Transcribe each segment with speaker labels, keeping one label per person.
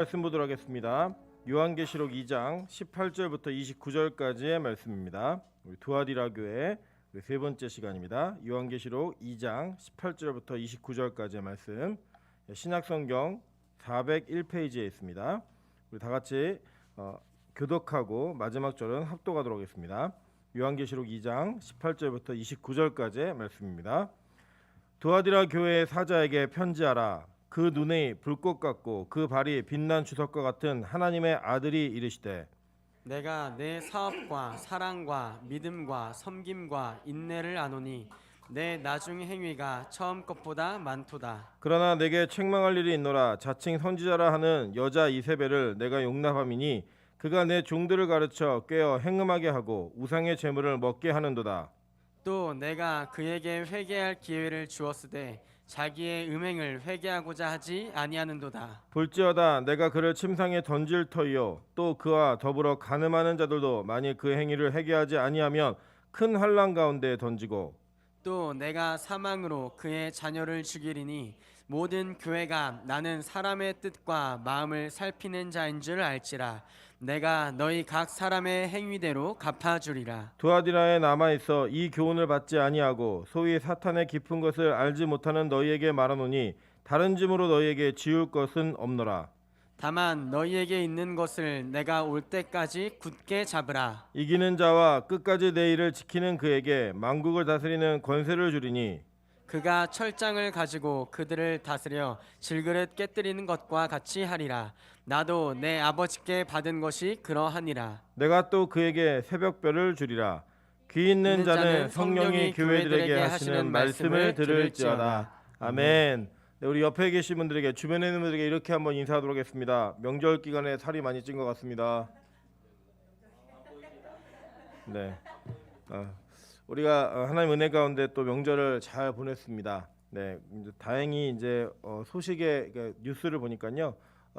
Speaker 1: 말씀 보도록 하겠습니다. 요한계시록 2장 18절부터 29절까지의 말씀입니다. 우리 두아디라 교회 세 번째 시간입니다. 요한계시록 2장 18절부터 29절까지의 말씀, 신약성경 401페이지에 있습니다. 우리 다 같이 교독하고 마지막 절은 합독하도록 하겠습니다. 요한계시록 2장 18절부터 29절까지의 말씀입니다. 두아디라 교회의 사자에게 편지하라. 그 눈이 불꽃 같고 그 발이 빛난 주석과 같은 하나님의 아들이 이르시되,
Speaker 2: 내가 내 사업과 사랑과 믿음과 섬김과 인내를 아노니 내 나중 행위가 처음 것보다 많도다.
Speaker 1: 그러나 내게 책망할 일이 있노라. 자칭 선지자라 하는 여자 이세벨을 내가 용납함이니 그가 내 종들을 가르쳐 꾀어 행음하게 하고 우상의 제물을 먹게 하는도다.
Speaker 2: 또 내가 그에게 회개할 기회를 주었으되 자기의 음행을 회개하고자 하지 아니하는도다.
Speaker 1: 볼지어다 내가 그를 침상에 던질 터이요 또 그와 더불어 간음하는 자들도 만일 그 행위를 회개하지 아니하면 큰 환난 가운데 던지고,
Speaker 2: 또 내가 사망으로 그의 자녀를 죽이리니 모든 교회가 나는 사람의 뜻과 마음을 살피는 자인 줄 알지라. 내가 너희 각 사람의 행위대로 갚아주리라.
Speaker 1: 두아디라에 남아있어 이 교훈을 받지 아니하고 소위 사탄의 깊은 것을 알지 못하는 너희에게 말하노니 다른 짐으로 너희에게 지울 것은 없노라.
Speaker 2: 다만 너희에게 있는 것을 내가 올 때까지 굳게 잡으라.
Speaker 1: 이기는 자와 끝까지 내 일을 지키는 그에게 만국을 다스리는 권세를 주리니
Speaker 2: 그가 철장을 가지고 그들을 다스려 질그릇 깨뜨리는 것과 같이 하리라. 나도 내 아버지께 받은 것이 그러하니라.
Speaker 1: 내가 또 그에게 새벽별을 주리라. 귀 있는 자는 성령이 교회들에게 하시는 말씀을 들을지어다. 아멘. 네, 우리 옆에 계신 분들에게, 주변에 있는 분들에게 이렇게 한번 인사하도록 하겠습니다. 명절 기간에 살이 많이 찐 것 같습니다. 네, 우리가 하나님 은혜 가운데 또 명절을 잘 보냈습니다. 네, 이제 다행히 이제 소식에 뉴스를 보니까요,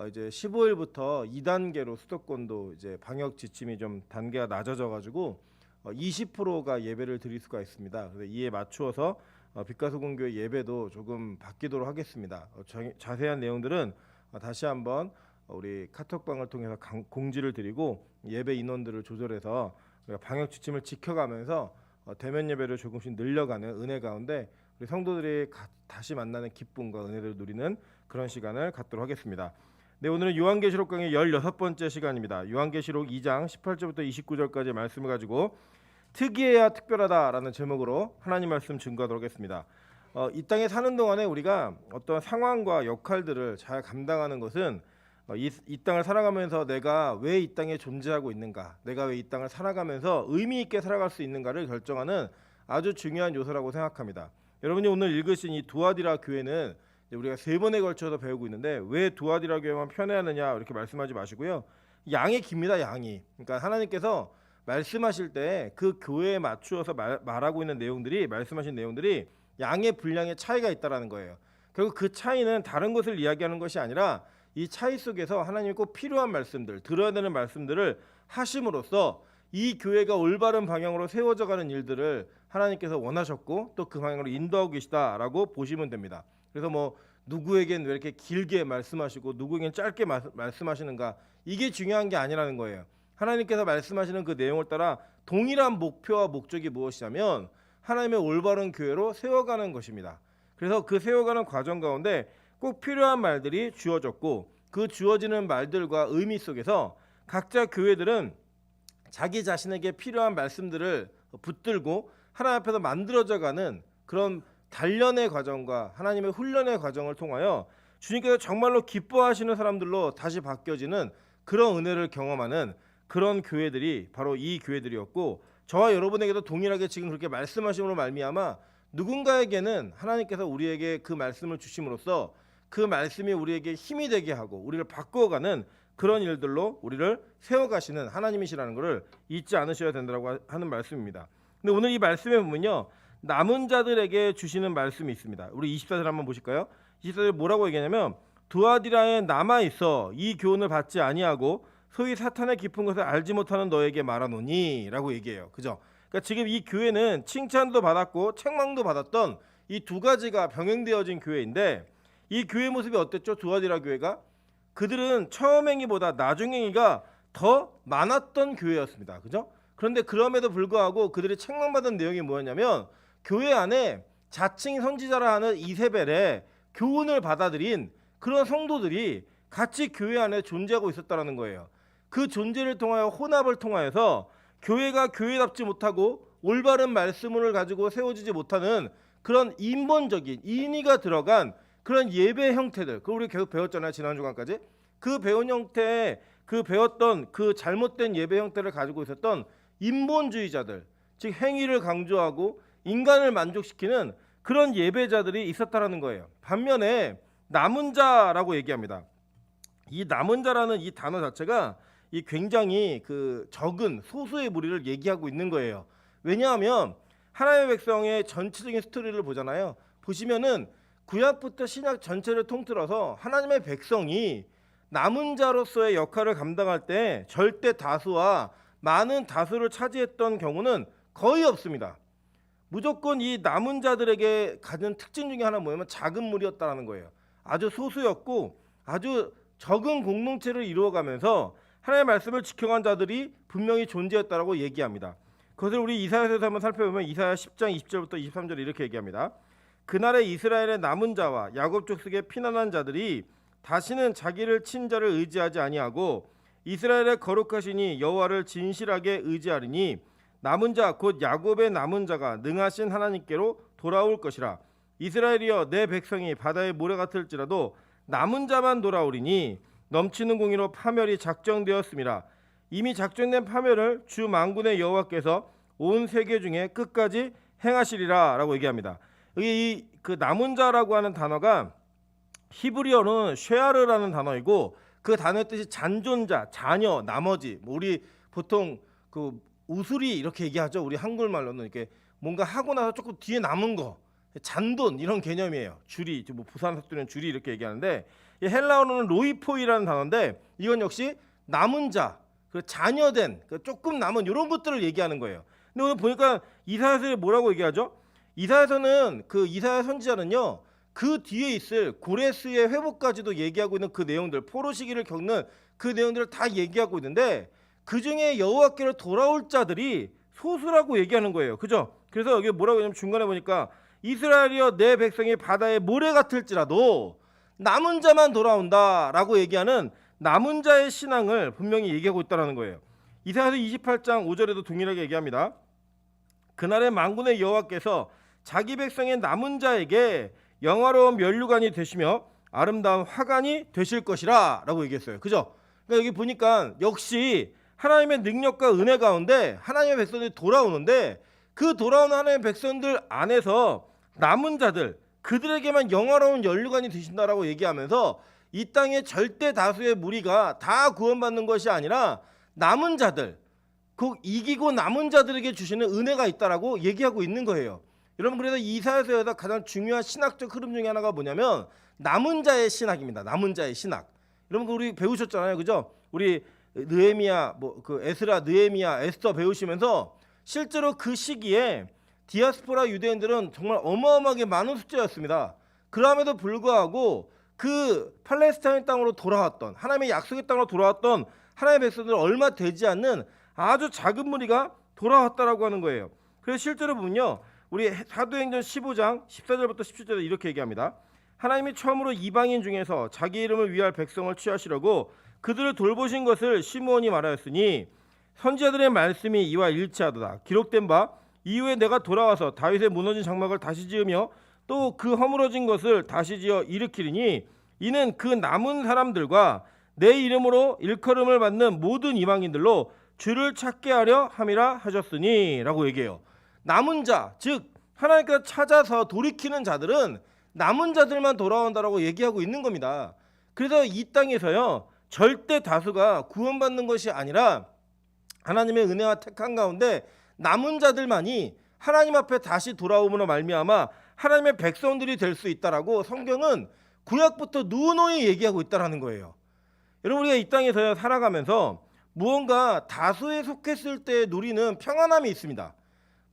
Speaker 1: 이제 15일부터 2단계로 수도권도 이제 방역 지침이 좀 단계가 낮아져가지고 20%가 예배를 드릴 수가 있습니다. 그래서 이에 맞추어서 빛가소금교회 예배도 조금 바뀌도록 하겠습니다. 자세한 내용들은 다시 한번 우리 카톡방을 통해서 공지를 드리고 예배 인원들을 조절해서 우리가 방역 지침을 지켜가면서 대면 예배를 조금씩 늘려가는 은혜 가운데 우리 성도들이 다시 만나는 기쁨과 은혜를 누리는 그런 시간을 갖도록 하겠습니다. 네, 오늘은 요한계시록 강의 16번째 시간입니다. 요한계시록 2장 18절부터 29절까지 말씀을 가지고 특이해야 특별하다라는 제목으로 하나님 말씀 증거하도록 하겠습니다. 이 땅에 사는 동안에 우리가 어떤 상황과 역할들을 잘 감당하는 것은 이 땅을 살아가면서 내가 왜 이 땅에 존재하고 있는가, 내가 왜 이 땅을 살아가면서 의미 있게 살아갈 수 있는가를 결정하는 아주 중요한 요소라고 생각합니다. 여러분이 오늘 읽으신 이 두아디라 교회는 우리가 3번에 걸쳐서 배우고 있는데 왜 두아디라 교회만 편애하느냐 이렇게 말씀하지 마시고요. 양이 깁니다. 양이. 그러니까 하나님께서 말씀하실 때 그 교회에 맞추어서 말하고 있는 내용들이, 말씀하신 내용들이 양의 분량의 차이가 있다라는 거예요. 결국 그 차이는 다른 것을 이야기하는 것이 아니라 이 차이 속에서 하나님이 꼭 필요한 말씀들, 들어야 되는 말씀들을 하심으로써 이 교회가 올바른 방향으로 세워져가는 일들을 하나님께서 원하셨고 또 그 방향으로 인도하고 계시다라고 보시면 됩니다. 그래서 뭐 누구에겐 왜 이렇게 길게 말씀하시고 누구에겐 짧게 말씀하시는가, 이게 중요한 게 아니라는 거예요. 하나님께서 말씀하시는 그 내용을 따라 동일한 목표와 목적이 무엇이냐면 하나님의 올바른 교회로 세워가는 것입니다. 그래서 그 세워가는 과정 가운데 꼭 필요한 말들이 주어졌고 그 주어지는 말들과 의미 속에서 각자 교회들은 자기 자신에게 필요한 말씀들을 붙들고 하나님 앞에서 만들어져가는 그런 단련의 과정과 하나님의 훈련의 과정을 통하여 주님께서 정말로 기뻐하시는 사람들로 다시 바뀌어지는 그런 은혜를 경험하는 그런 교회들이 바로 이 교회들이었고, 저와 여러분에게도 동일하게 지금 그렇게 말씀하심으로 말미암아 누군가에게는 하나님께서 우리에게 그 말씀을 주심으로써 그 말씀이 우리에게 힘이 되게 하고 우리를 바꾸어가는 그런 일들로 우리를 세워가시는 하나님이시라는 것을 잊지 않으셔야 된다고 하는 말씀입니다. 근데 오늘 이 말씀에 보면요, 남은 자들에게 주시는 말씀이 있습니다. 우리 24절 한번 보실까요? 24절 뭐라고 얘기하냐면 두아디라에 남아있어 이 교훈을 받지 아니하고 소위 사탄의 깊은 것을 알지 못하는 너에게 말하노니 라고 얘기해요. 그죠? 그러니까 지금 이 교회는 칭찬도 받았고 책망도 받았던 이 두 가지가 병행되어진 교회인데 이 교회 모습이 어땠죠? 두아디라 교회가 그들은 처음 행위보다 나중 행위가 더 많았던 교회였습니다. 그죠? 그런데 그럼에도 불구하고 그들이 책망받은 내용이 뭐였냐면 교회 안에 자칭 선지자라 하는 이세벨의 교훈을 받아들인 그런 성도들이 같이 교회 안에 존재하고 있었다는 거예요. 그 존재를 통하여 혼합을 통하여서 교회가 교회답지 못하고 올바른 말씀을 가지고 세워지지 못하는 그런 인본적인 인위가 들어간 그런 예배 형태들, 그걸 우리 계속 배웠잖아요. 지난 주간까지. 그 배운 형태에 그 배웠던 그 잘못된 예배 형태를 가지고 있었던 인본주의자들, 즉 행위를 강조하고 인간을 만족시키는 그런 예배자들이 있었다라는 거예요. 반면에 남은 자라고 얘기합니다. 이 남은 자라는 이 단어 자체가 이 굉장히 그 적은 소수의 무리를 얘기하고 있는 거예요. 왜냐하면 하나님의 백성의 전체적인 스토리를 보잖아요. 보시면은 구약부터 신약 전체를 통틀어서 하나님의 백성이 남은 자로서의 역할을 감당할 때 절대 다수와 많은 다수를 차지했던 경우는 거의 없습니다. 무조건 이 남은 자들에게 가진 특징 중에 하나 뭐냐면 작은 무리였다는 거예요. 아주 소수였고 아주 적은 공동체를 이루어가면서 하나님의 말씀을 지켜간 자들이 분명히 존재했다라고 얘기합니다. 그것을 우리 이사야서에서 한번 살펴보면 이사야 10장 20절부터 23절에 이렇게 얘기합니다. 그날에 이스라엘의 남은 자와 야곱 족속의 피난한 자들이 다시는 자기를 친 자를 의지하지 아니하고 이스라엘의 거룩하시니 여호와를 진실하게 의지하리니 남은 자 곧 야곱의 남은 자가 능하신 하나님께로 돌아올 것이라. 이스라엘이여 내 백성이 바다의 모래 같을지라도 남은 자만 돌아오리니 넘치는 공의로 파멸이 작정되었습니다. 이미 작정된 파멸을 주 만군의 여호와께서 온 세계 중에 끝까지 행하시리라라고 얘기합니다. 이 그 남은 자라고 하는 단어가 히브리어는 쉐아르라는 단어이고 그 단어의 뜻이 잔존자, 자녀, 나머지. 우리 보통 그 우수리 이렇게 얘기하죠. 우리 한국말로는 이렇게 뭔가 하고 나서 조금 뒤에 남은 거, 잔돈 이런 개념이에요. 주리, 뭐 부산 사투리는 주리 이렇게 얘기하는데 이 헬라어로는 로이포이라는 단어인데 이건 역시 남은 자, 그 자녀된, 그 조금 남은 이런 것들을 얘기하는 거예요. 근데 오늘 보니까 이사야서에 뭐라고 얘기하죠? 이사야서는 그 이사야 선지자는요. 그 뒤에 있을 고레스의 회복까지도 얘기하고 있는 그 내용들, 포로 시기를 겪는 그 내용들을 다 얘기하고 있는데 그 중에 여호와께로 돌아올 자들이 소수라고 얘기하는 거예요. 그죠? 그래서 여기 뭐라고 하냐면 중간에 보니까 이스라엘이여 내 백성이 바다의 모래 같을지라도 남은 자만 돌아온다라고 얘기하는 남은 자의 신앙을 분명히 얘기하고 있다는 거예요. 이사야서 28장 5절에도 동일하게 얘기합니다. 그날에 만군의 여호와께서 자기 백성의 남은 자에게 영화로운 면류관이 되시며 아름다운 화관이 되실 것이라 라고 얘기했어요. 그죠? 그러니까 여기 보니까 역시 하나님의 능력과 은혜 가운데 하나님의 백성들이 돌아오는데 그 돌아오는 하나님의 백성들 안에서 남은 자들, 그들에게만 영화로운 면류관이 되신다라고 얘기하면서 이 땅의 절대 다수의 무리가 다 구원받는 것이 아니라 남은 자들, 그 이기고 남은 자들에게 주시는 은혜가 있다라고 얘기하고 있는 거예요. 여러분, 그래서 이사야서에서 가장 중요한 신학적 흐름 중에 하나가 뭐냐면 남은 자의 신학입니다. 남은 자의 신학. 여러분 우리 배우셨잖아요, 그죠? 우리 느헤미야, 뭐 그 에스라, 느헤미야, 에스더 배우시면서 실제로 그 시기에 디아스포라 유대인들은 정말 어마어마하게 많은 숫자였습니다. 그럼에도 불구하고 그 팔레스타인 땅으로 돌아왔던 하나님의 약속의 땅으로 돌아왔던 하나님의 백성들 얼마 되지 않는 아주 작은 무리가 돌아왔다라고 하는 거예요. 그래서 실제로 보면요. 우리 사도행전 15장 14절부터 17절에 이렇게 얘기합니다. 하나님이 처음으로 이방인 중에서 자기 이름을 위할 백성을 취하시려고 그들을 돌보신 것을 시므온이 말하였으니 선지자들의 말씀이 이와 일치하도다. 기록된 바 이후에 내가 돌아와서 다윗의 무너진 장막을 다시 지으며 또 그 허물어진 것을 다시 지어 일으키리니 이는 그 남은 사람들과 내 이름으로 일컬음을 받는 모든 이방인들로 주를 찾게 하려 함이라 하셨으니 라고 얘기해요. 남은 자, 즉 하나님께서 찾아서 돌이키는 자들은 남은 자들만 돌아온다라고 얘기하고 있는 겁니다. 그래서 이 땅에서요 절대 다수가 구원받는 것이 아니라 하나님의 은혜와 택한 가운데 남은 자들만이 하나님 앞에 다시 돌아옴으로 말미암아 하나님의 백성들이 될 수 있다라고 성경은 구약부터 누누이 얘기하고 있다라는 거예요. 여러분, 우리가 이 땅에서 살아가면서 무언가 다수에 속했을 때 누리는 평안함이 있습니다.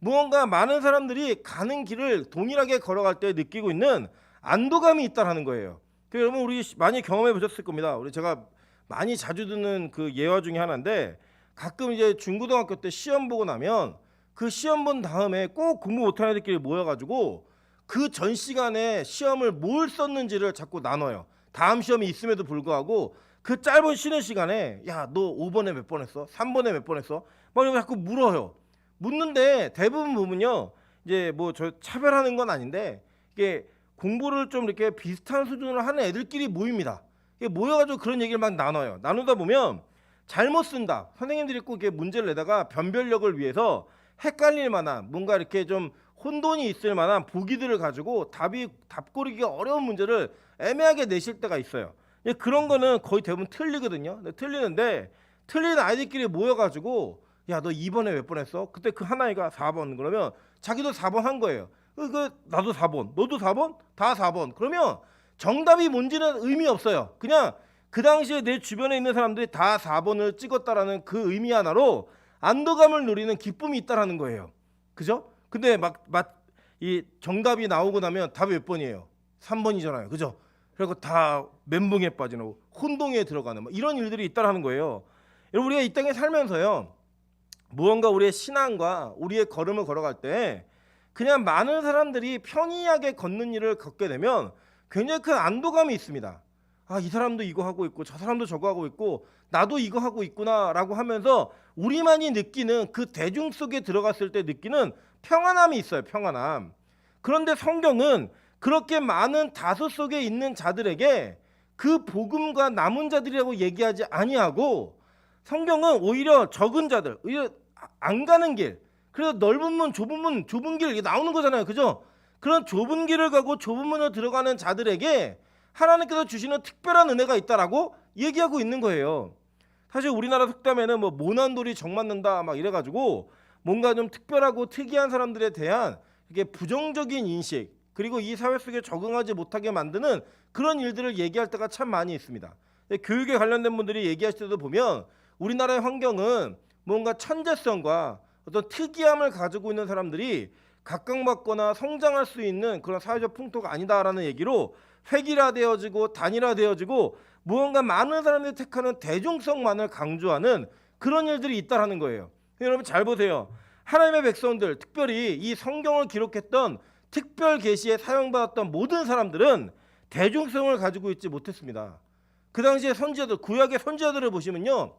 Speaker 1: 무언가 많은 사람들이 가는 길을 동일하게 걸어갈 때 느끼고 있는 안도감이 있다라는 거예요. 여러분 우리 많이 경험해 보셨을 겁니다. 우리 제가 많이 자주 듣는 그 예화 중에 하나인데 가끔 이제 중고등학교 때 시험 보고 나면 그 시험 본 다음에 꼭 공부 못하는 애들끼리 모여가지고 그 전 시간에 시험을 뭘 썼는지를 자꾸 나눠요. 다음 시험이 있음에도 불구하고 그 짧은 쉬는 시간에 야 너 5번에 몇 번 했어? 3번에 몇 번 했어? 막 이러고 자꾸 물어요. 묻는데 대부분 보면요 이제 뭐 저 차별하는 건 아닌데 이게 공부를 좀 이렇게 비슷한 수준으로 하는 애들끼리 모입니다. 이게 모여가지고 그런 얘기를 막 나눠요. 나누다 보면 잘못 쓴다. 선생님들이 꼭 이렇게 문제를 내다가 변별력을 위해서 헷갈릴 만한 뭔가 이렇게 좀 혼돈이 있을 만한 보기들을 가지고 답 고르기가 어려운 문제를 애매하게 내실 때가 있어요. 그런 거는 거의 대부분 틀리거든요. 틀리는데 틀린 아이들끼리 모여가지고 야 너 2번에 몇 번 했어? 그때 그 한 아이가 4번 그러면 자기도 4번 한 거예요. 나도 4번, 너도 4번, 다 4번. 그러면 정답이 뭔지는 의미 없어요. 그냥 그 당시에 내 주변에 있는 사람들이 다 4번을 찍었다라는 그 의미 하나로 안도감을 누리는 기쁨이 있다라는 거예요. 그죠? 근데 이 정답이 나오고 나면 답이 몇 번이에요? 3번이잖아요. 그죠? 그리고 다 멘붕에 빠지는 혼동에 들어가는 이런 일들이 있다라는 거예요. 여러분 우리가 이 땅에 살면서요. 무언가 우리의 신앙과 우리의 걸음을 걸어갈 때 그냥 많은 사람들이 편이하게 걷는 일을 걷게 되면 굉장히 큰 안도감이 있습니다. 아, 이 사람도 이거 하고 있고 저 사람도 저거 하고 있고 나도 이거 하고 있구나라고 하면서 우리만이 느끼는 그 대중 속에 들어갔을 때 느끼는 평안함이 있어요. 평안함. 그런데 성경은 그렇게 많은 다수 속에 있는 자들에게 그 복음과 남은 자들이라고 얘기하지 아니하고 성경은 오히려 적은 자들, 오히려 안 가는 길, 그래서 넓은 문, 좁은 길 이게 나오는 거잖아요. 그죠? 그런 좁은 길을 가고 좁은 문으로 들어가는 자들에게 하나님께서 주시는 특별한 은혜가 있다라고 얘기하고 있는 거예요. 사실 우리나라 속담에는 뭐 모난돌이 정 맞는다 막 이래가지고 뭔가 좀 특별하고 특이한 사람들에 대한 이게 부정적인 인식 그리고 이 사회 속에 적응하지 못하게 만드는 그런 일들을 얘기할 때가 참 많이 있습니다. 교육에 관련된 분들이 얘기하실 때도 보면 우리나라의 환경은 뭔가 천재성과 어떤 특이함을 가지고 있는 사람들이 각광받거나 성장할 수 있는 그런 사회적 풍토가 아니다라는 얘기로 획일화되어지고 단일화되어지고 무언가 많은 사람들이 택하는 대중성만을 강조하는 그런 일들이 있다라는 거예요. 여러분 잘 보세요. 하나님의 백성들, 특별히 이 성경을 기록했던 특별 계시에 사용받았던 모든 사람들은 대중성을 가지고 있지 못했습니다. 그 당시에 선지자들, 구약의 선지자들을 보시면요.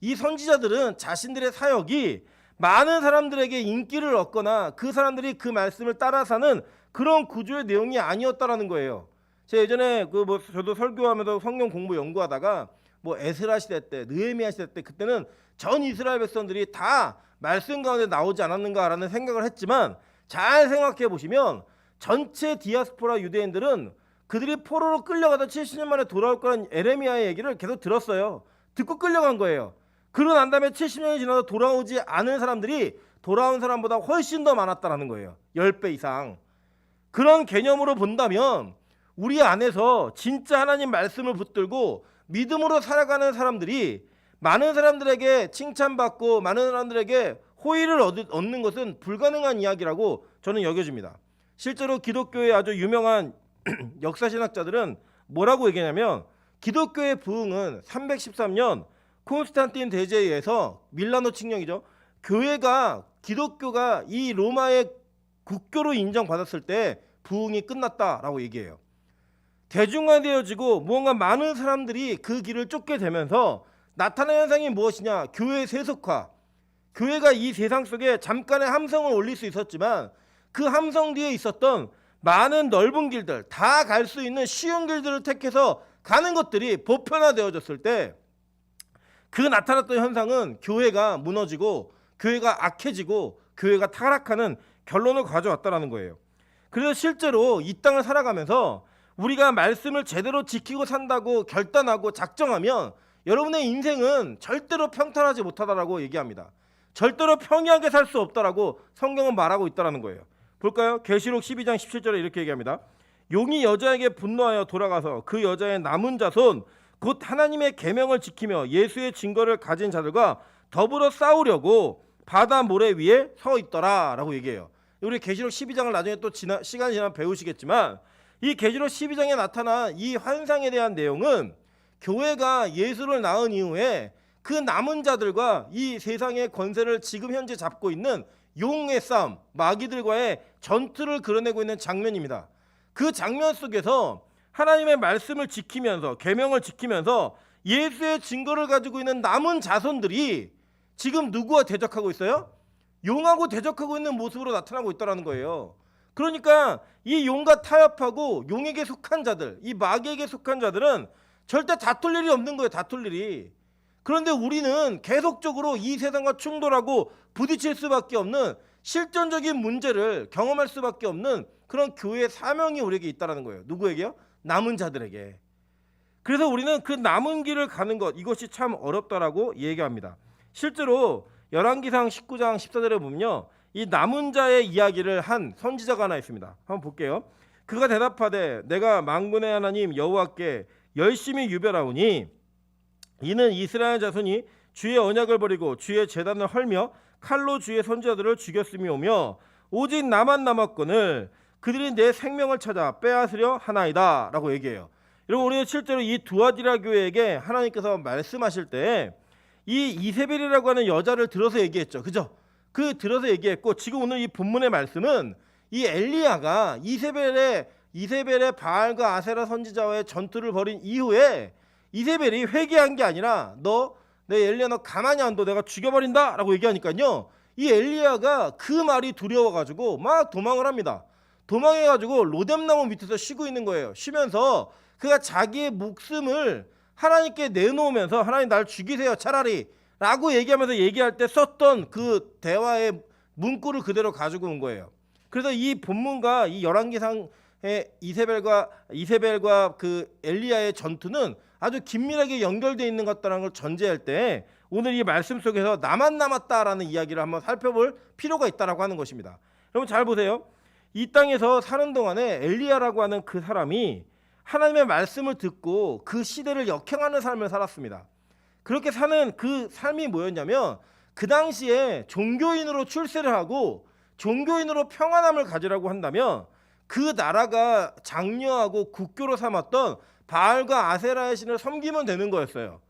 Speaker 1: 이 선지자들은 자신들의 사역이 많은 사람들에게 인기를 얻거나 그 사람들이 그 말씀을 따라 사는 그런 구조의 내용이 아니었다라는 거예요. 제가 예전에 저도 설교하면서 성경 공부 연구하다가 에스라 시대 때, 느헤미야 시대 때 그때는 전 이스라엘 백성들이 다 말씀 가운데 나오지 않았는가라는 생각을 했지만 잘 생각해 보시면 전체 디아스포라 유대인들은 그들이 포로로 끌려가다 70년 만에 돌아올 거라는 에레미야의 얘기를 계속 들었어요. 듣고 끌려간 거예요. 그러고 난 다음에 70년이 지나도 돌아오지 않은 사람들이 돌아온 사람보다 훨씬 더 많았다라는 거예요. 10배 이상. 그런 개념으로 본다면 우리 안에서 진짜 하나님 말씀을 붙들고 믿음으로 살아가는 사람들이 많은 사람들에게 칭찬받고 많은 사람들에게 호의를 얻는 것은 불가능한 이야기라고 저는 여겨집니다. 실제로 기독교의 아주 유명한 역사신학자들은 뭐라고 얘기하냐면 기독교의 부흥은 313년 콘스탄틴 대제에 의해서 밀라노 칙령이죠. 기독교가 이 로마의 국교로 인정받았을 때 부흥이 끝났다라고 얘기해요. 대중화되어지고 무언가 많은 사람들이 그 길을 쫓게 되면서 나타난 현상이 무엇이냐? 교회의 세속화. 교회가 이 세상 속에 잠깐의 함성을 올릴 수 있었지만 그 함성 뒤에 있었던 많은 넓은 길들, 다 갈 수 있는 쉬운 길들을 택해서 가는 것들이 보편화되어졌을 때 그 나타났던 현상은 교회가 무너지고 교회가 악해지고 교회가 타락하는 결론을 가져왔다라는 거예요. 그래서 실제로 이 땅을 살아가면서 우리가 말씀을 제대로 지키고 산다고 결단하고 작정하면 여러분의 인생은 절대로 평탄하지 못하다라고 얘기합니다. 절대로 평이하게 살 수 없다라고 성경은 말하고 있다라는 거예요. 볼까요? 계시록 12장 17절에 이렇게 얘기합니다. 용이 여자에게 분노하여 돌아가서 그 여자의 남은 자손 곧 하나님의 계명을 지키며 예수의 증거를 가진 자들과 더불어 싸우려고 바다 모래 위에 서 있더라라고 얘기해요. 우리 계시록 12장을 나중에 또 시간이 지나면 배우시겠지만 이 계시록 12장에 나타난 이 환상에 대한 내용은 교회가 예수를 낳은 이후에 그 남은 자들과 이 세상의 권세를 지금 현재 잡고 있는 용의 싸움, 마귀들과의 전투를 그려내고 있는 장면입니다. 그 장면 속에서 하나님의 말씀을 지키면서, 계명을 지키면서 예수의 증거를 가지고 있는 남은 자손들이 지금 누구와 대적하고 있어요? 용하고 대적하고 있는 모습으로 나타나고 있다는 거예요. 그러니까 이 용과 타협하고 용에게 속한 자들, 이 마귀에게 속한 자들은 절대 다툴 일이 없는 거예요. 다툴 일이. 그런데 우리는 계속적으로 이 세상과 충돌하고 부딪힐 수밖에 없는 실존적인 문제를 경험할 수밖에 없는 그런 교회의 사명이 우리에게 있다는 거예요. 누구에게요? 남은 자들에게. 그래서 우리는 그 남은 길을 가는 것, 이것이 참 어렵다라고 얘기합니다. 실제로 열왕기상 19장 14절에 보면요, 이 남은 자의 이야기를 한 선지자가 하나 있습니다. 한번 볼게요. 그가 대답하되 내가 만군의 하나님 여호와께 열심히 유별하오니 이는 이스라엘 자손이 주의 언약을 버리고 주의 제단을 헐며 칼로 주의 선지자들을 죽였음이오며 오직 나만 남았거늘 그들이 내 생명을 찾아 빼앗으려 하나이다 라고 얘기해요. 여러분, 우리는 실제로 이 두아디라 교회에게 하나님께서 말씀하실 때 이 이세벨이라고 하는 여자를 들어서 얘기했죠. 그죠? 그 들어서 얘기했고, 지금 오늘 이 본문의 말씀은 이 엘리야가 이세벨의 바알과 아세라 선지자와의 전투를 벌인 이후에 이세벨이 회개한 게 아니라 내 엘리야 너 가만히 안 둬, 내가 죽여버린다 라고 얘기하니까요, 이 엘리야가 그 말이 두려워가지고 막 도망을 합니다. 도망해가지고 로뎀나무 밑에서 쉬고 있는 거예요. 쉬면서 그가 자기의 목숨을 하나님께 내놓으면서 하나님 날 죽이세요 차라리 라고 얘기하면서 얘기할 때 썼던 그 대화의 문구를 그대로 가지고 온 거예요. 그래서 이 본문과 이 열왕기상의 이세벨과 그 엘리야의 전투는 아주 긴밀하게 연결되어 있는 것 같다는 걸 전제할 때 오늘 이 말씀 속에서 나만 남았다라는 이야기를 한번 살펴볼 필요가 있다라고 하는 것입니다. 여러분 잘 보세요. 이 땅에서 사는 동안에 엘리야라고 하는 그 사람이 하나님의 말씀을 듣고 그 시대를 역행하는 삶을 살았습니다. 그렇게 사는 그 삶이 뭐였냐면 그 당시에 종교인으로 출세를 하고 종교인으로 평안함을 가지라고 한다면 그 나라가 장려하고 국교로 삼았던 바알과 아세라의 신을 섬기면 되는 거였어요.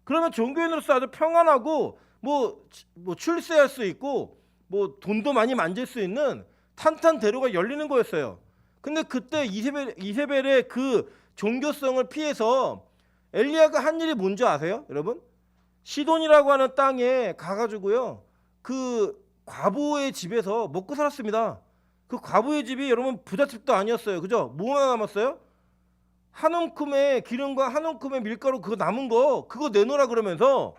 Speaker 1: 그러면 종교인으로서 아주 평안하고 뭐 출세할 수 있고 뭐 돈도 많이 만질 수 있는 탄탄대로가 열리는 거였어요. 근데 그때 이세벨의 그 종교성을 피해서 엘리야가 한 일이 뭔지 아세요? 여러분? 시돈이라고 하는 땅에 가가지고요, 그 과부의 집에서 먹고 살았습니다. 그 과부의 집이 여러분 부잣집도 아니었어요. 그죠? 뭐 하나 남았어요? 한 움큼의 기름과 한 움큼의 밀가루 그거 남은 거 그거 내놓으라 그러면서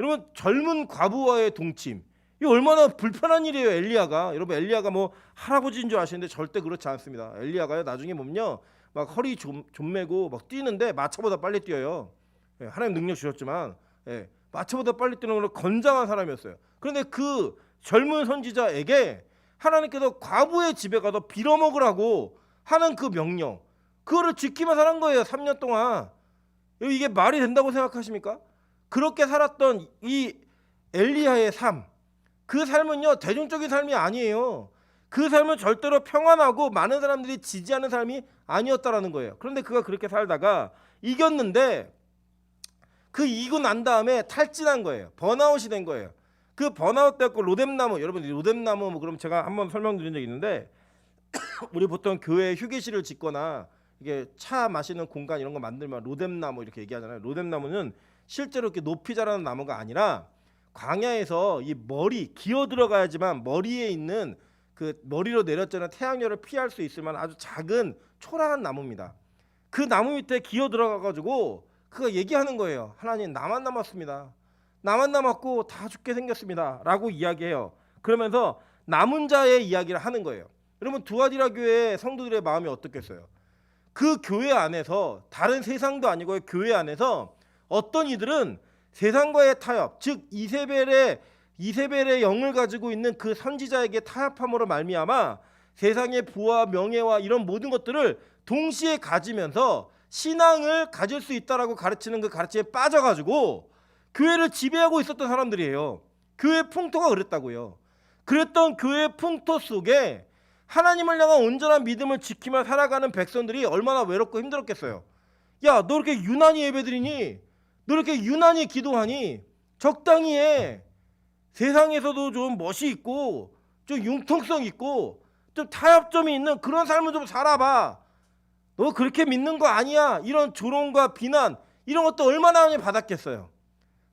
Speaker 1: 여러분 젊은 과부와의 동침, 이거 얼마나 불편한 일이에요. 엘리야가, 여러분 엘리야가 뭐 할아버지인 줄 아시는데 절대 그렇지 않습니다. 엘리야가요 나중에 보면요 막 허리 좀매고 막 뛰는데 마차보다 빨리 뛰어요. 예, 하나님 능력 주셨지만 마차보다 빨리 뛰는 걸로 건장한 사람이었어요. 그런데 그 젊은 선지자에게 하나님께서 과부의 집에 가서 빌어먹으라고 하는 그 명령, 그거를 지키며 사는 거예요. 3년 동안. 이게 말이 된다고 생각하십니까? 그렇게 살았던 이 엘리야의 삶, 그 삶은요 대중적인 삶이 아니에요. 그 삶은 절대로 평안하고 많은 사람들이 지지하는 삶이 아니었다라는 거예요. 그런데 그가 그렇게 살다가 이겼는데 그 이기고 난 다음에 탈진한 거예요. 번아웃이 된 거예요. 그 번아웃 때고 로뎀나무, 여러분 로뎀나무 뭐 그럼 제가 한번 설명드린 적이 있는데 우리 보통 교회 휴게실을 짓거나 이게 차 마시는 공간 이런 거 만들면 로뎀나무 이렇게 얘기하잖아요. 로뎀나무는 실제로 이렇게 높이 자라는 나무가 아니라 광야에서 이 머리 기어 들어가야지만 머리에 있는 그 머리로 내렸잖아요. 태양열을 피할 수 있을 만한 아주 작은 초라한 나무입니다. 그 나무 밑에 기어 들어가 가지고 그가 얘기하는 거예요. 하나님 나만 남았습니다. 나만 남았고 다 죽게 생겼습니다 라고 이야기해요. 그러면서 남은 자의 이야기를 하는 거예요. 여러분 두아디라 교회의 성도들의 마음이 어떻겠어요? 그 교회 안에서 다른 세상도 아니고 교회 안에서 어떤 이들은 세상과의 타협, 즉 이세벨의 영을 가지고 있는 그 선지자에게 타협함으로 말미암아 세상의 부와 명예와 이런 모든 것들을 동시에 가지면서 신앙을 가질 수 있다라고 가르치는 그 가르침에 빠져가지고 교회를 지배하고 있었던 사람들이에요. 교회 풍토가 그랬다고요. 그랬던 교회 풍토 속에 하나님을 향한 온전한 믿음을 지키며 살아가는 백성들이 얼마나 외롭고 힘들었겠어요. 야, 너 이렇게 유난히 예배드리니? 너 이렇게 유난히 기도하니? 적당히 해. 세상에서도 좀 멋이 있고 좀 융통성 있고 좀 타협점이 있는 그런 삶을 좀 살아봐. 너 그렇게 믿는 거 아니야. 이런 조롱과 비난 이런 것도 얼마나 많이 받았겠어요.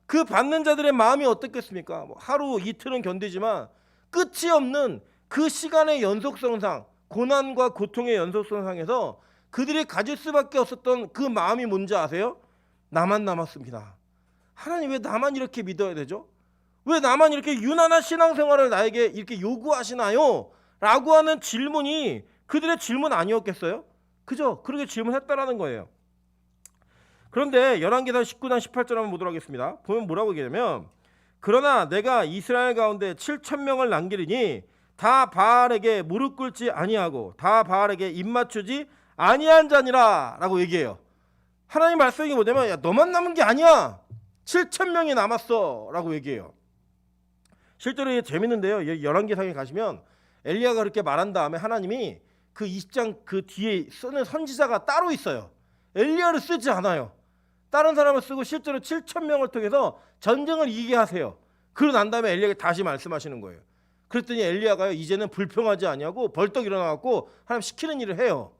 Speaker 1: 그 받는 자들의 마음이 어떻겠습니까? 뭐 하루 이틀은 견디지만 끝이 없는 그 시간의 연속성상, 고난과 고통의 연속성상에서 그들이 가질 수밖에 없었던 그 마음이 뭔지 아세요? 나만 남았습니다. 하나님 왜 나만 이렇게 믿어야 되죠? 왜 나만 이렇게 유난한 신앙생활을 나에게 이렇게 요구하시나요? 라고 하는 질문이 그들의 질문 아니었겠어요? 그죠? 그렇게 질문했다라는 거예요. 그런데 열왕기상 19장 18절 한번 보도록 하겠습니다. 보면 뭐라고 얘기하냐면 그러나 내가 이스라엘 가운데 7,000명을 남기리니 다 바알에게 무릎 꿇지 아니하고 다 바알에게 입맞추지 아니한 자니라 라고 얘기해요. 하나님 말씀이 뭐냐면 야, 너만 남은 게 아니야. 7,000명이 남았어 라고 얘기해요. 실제로 이게 재밌는데요. 열왕기상에 가시면 엘리야가 그렇게 말한 다음에 하나님이 그 20장 그 뒤에 쓰는 선지자가 따로 있어요. 엘리야를 쓰지 않아요. 다른 사람을 쓰고 실제로 7,000명을 통해서 전쟁을 이기게 하세요. 그러고 난 다음에 엘리야가 다시 말씀하시는 거예요. 그랬더니 엘리야가요 이제는 불평하지 아니하고 벌떡 일어나갖고 하나님 시키는 일을 해요.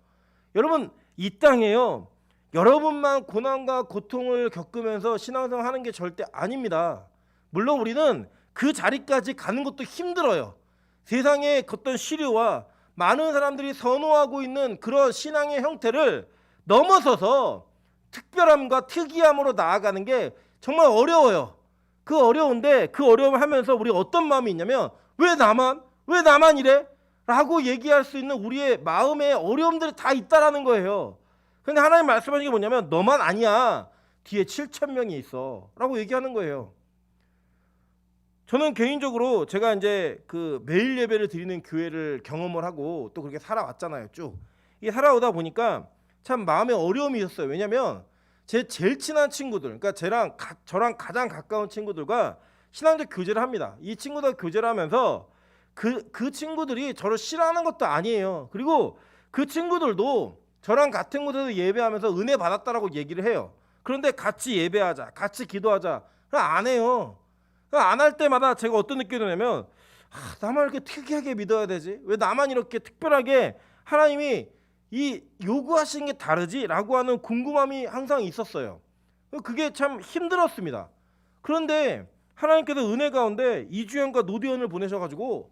Speaker 1: 여러분 이 땅에요 여러분만 고난과 고통을 겪으면서 신앙생활 하는 게 절대 아닙니다. 물론 우리는 그 자리까지 가는 것도 힘들어요. 세상의 어떤 시류와 많은 사람들이 선호하고 있는 그런 신앙의 형태를 넘어서서 특별함과 특이함으로 나아가는 게 정말 어려워요. 그 어려운데 그 어려움을 하면서 우리 어떤 마음이 있냐면 왜 나만 이래? 라고 얘기할 수 있는 우리의 마음의 어려움들이 다 있다라는 거예요. 근데 하나님 말씀하시는 게 뭐냐면 너만 아니야. 뒤에 7,000명이 있어 라고 얘기하는 거예요. 저는 개인적으로 제가 이제 그 매일 예배를 드리는 교회를 경험을 하고 또 그렇게 살아왔잖아요. 쭉 이게 살아오다 보니까 참 마음에 어려움이 있었어요. 왜냐하면 제 제일 친한 친구들, 그러니까 저랑 가장 가까운 친구들과 신앙적 교제를 합니다. 이 친구들 교제를 하면서 그 친구들이 저를 싫어하는 것도 아니에요. 그리고 그 친구들도 저랑 같은 곳에서 예배하면서 은혜 받았다라고 얘기를 해요. 그런데 같이 예배하자, 같이 기도하자, 안 해요. 안 할 때마다 제가 어떤 느낌이 드냐면 나만 이렇게 특이하게 믿어야 되지? 왜 나만 이렇게 특별하게 하나님이 이 요구하시는 게 다르지? 라고 하는 궁금함이 항상 있었어요. 그게 참 힘들었습니다. 그런데 하나님께서 은혜 가운데 이주연과 노대현을 보내셔가지고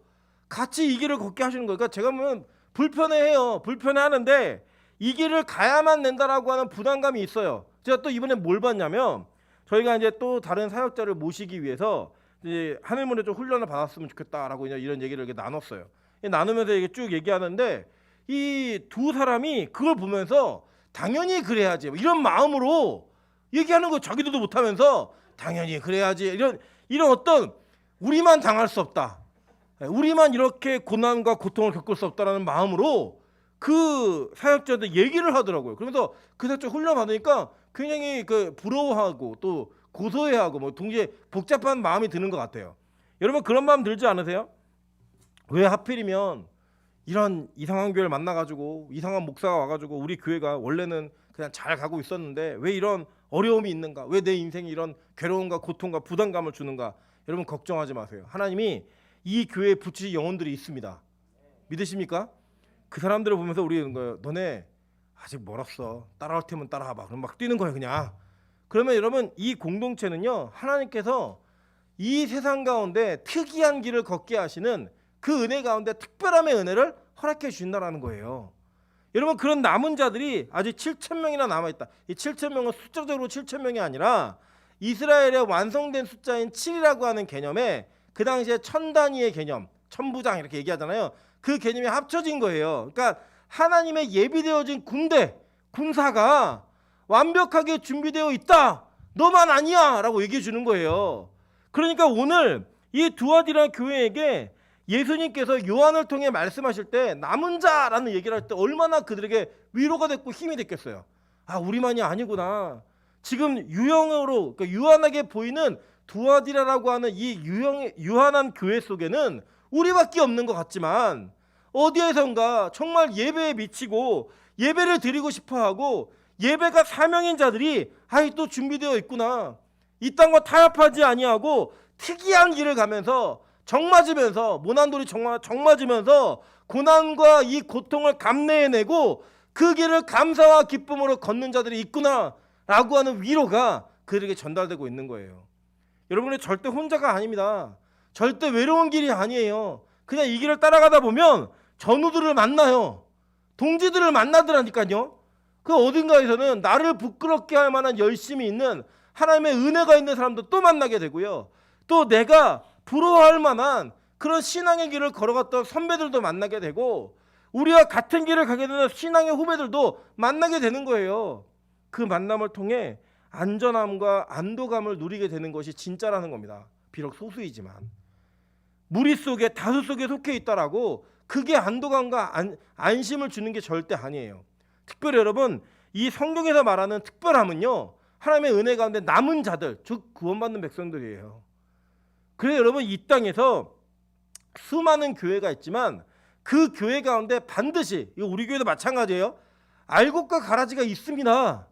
Speaker 1: 같이 이 길을 걷게 하시는 거예요. 그러니까 제가 보면 불편해해요. 불편해하는데 이 길을 가야만 된다라고 하는 부담감이 있어요. 제가 또 이번에 뭘 봤냐면 저희가 이제 또 다른 사역자를 모시기 위해서 이제 하늘문에 좀 훈련을 받았으면 좋겠다라고 이런 얘기를 이렇게 나눴어요. 나누면서 이게 쭉 얘기하는데 이 두 사람이 그걸 보면서 당연히 그래야지 이런 마음으로 얘기하는 거 자기들도 못하면서 당연히 그래야지 이런 어떤 우리만 당할 수 없다. 우리만 이렇게 고난과 고통을 겪을 수 없다라는 마음으로 그 사역자들 얘기를 하더라고요. 그래서 그 사역자 훈련 받으니까 굉장히 그 부러워하고 또 고소해하고 뭐 동시에 복잡한 마음이 드는 것 같아요. 여러분 그런 마음 들지 않으세요? 왜 하필이면 이런 이상한 교회를 만나가지고 이상한 목사가 와가지고 우리 교회가 원래는 그냥 잘 가고 있었는데 왜 이런 어려움이 있는가? 왜 내 인생에 이런 괴로움과 고통과 부담감을 주는가? 여러분 걱정하지 마세요. 하나님이 이 교회에 붙이신 영혼들이 있습니다. 믿으십니까? 그 사람들을 보면서 우리 이런 거예요. 너네 아직 멀었어. 따라올 테면 따라와봐. 그럼 막 뛰는 거예요 그냥. 그러면 여러분 이 공동체는요 하나님께서 이 세상 가운데 특이한 길을 걷게 하시는 그 은혜 가운데 특별함의 은혜를 허락해 주신다라는 거예요. 여러분 그런 남은 자들이 아직 7,000명이나 남아있다. 이 7,000명은 숫자적으로 7,000명이 아니라 이스라엘의 완성된 숫자인 7이라고 하는 개념에 그 당시에 1000단위의 개념, 천부장 이렇게 얘기하잖아요. 그 개념이 합쳐진 거예요. 그러니까 하나님의 예비되어진 군사가 완벽하게 준비되어 있다. 너만 아니야 라고 얘기해 주는 거예요. 그러니까 오늘 이 두아디라 교회에게 예수님께서 요한을 통해 말씀하실 때 남은 자라는 얘기를 할 때 얼마나 그들에게 위로가 됐고 힘이 됐겠어요. 아 우리만이 아니구나. 지금 유형으로 그러니까 유한하게 보이는 두아디라라고 하는 이 유한한 교회 속에는 우리밖에 없는 것 같지만 어디에선가 정말 예배에 미치고 예배를 드리고 싶어하고 예배가 사명인 자들이 또 준비되어 있구나. 이 땅과 타협하지 아니하고 특이한 길을 가면서 정맞으면서 모난돌이 정맞으면서 고난과 이 고통을 감내해내고 그 길을 감사와 기쁨으로 걷는 자들이 있구나라고 하는 위로가 그들에게 전달되고 있는 거예요. 여러분이 절대 혼자가 아닙니다. 절대 외로운 길이 아니에요. 그냥 이 길을 따라가다 보면 전우들을 만나요. 동지들을 만나더라니까요. 그 어딘가에서는 나를 부끄럽게 할 만한 열심이 있는 하나님의 은혜가 있는 사람도 또 만나게 되고요. 또 내가 부러워할 만한 그런 신앙의 길을 걸어갔던 선배들도 만나게 되고 우리와 같은 길을 가게 되는 신앙의 후배들도 만나게 되는 거예요. 그 만남을 통해 안전함과 안도감을 누리게 되는 것이 진짜라는 겁니다. 비록 소수이지만 무리 속에 다수 속에 속해 있다라고 그게 안도감과 안심을 주는 게 절대 아니에요. 특별히 여러분 이 성경에서 말하는 특별함은요 하나님의 은혜 가운데 남은 자들 즉 구원받는 백성들이에요. 그래서 여러분 이 땅에서 수많은 교회가 있지만 그 교회 가운데 반드시 이거 우리 교회도 마찬가지예요. 알곡과 가라지가 있습니다.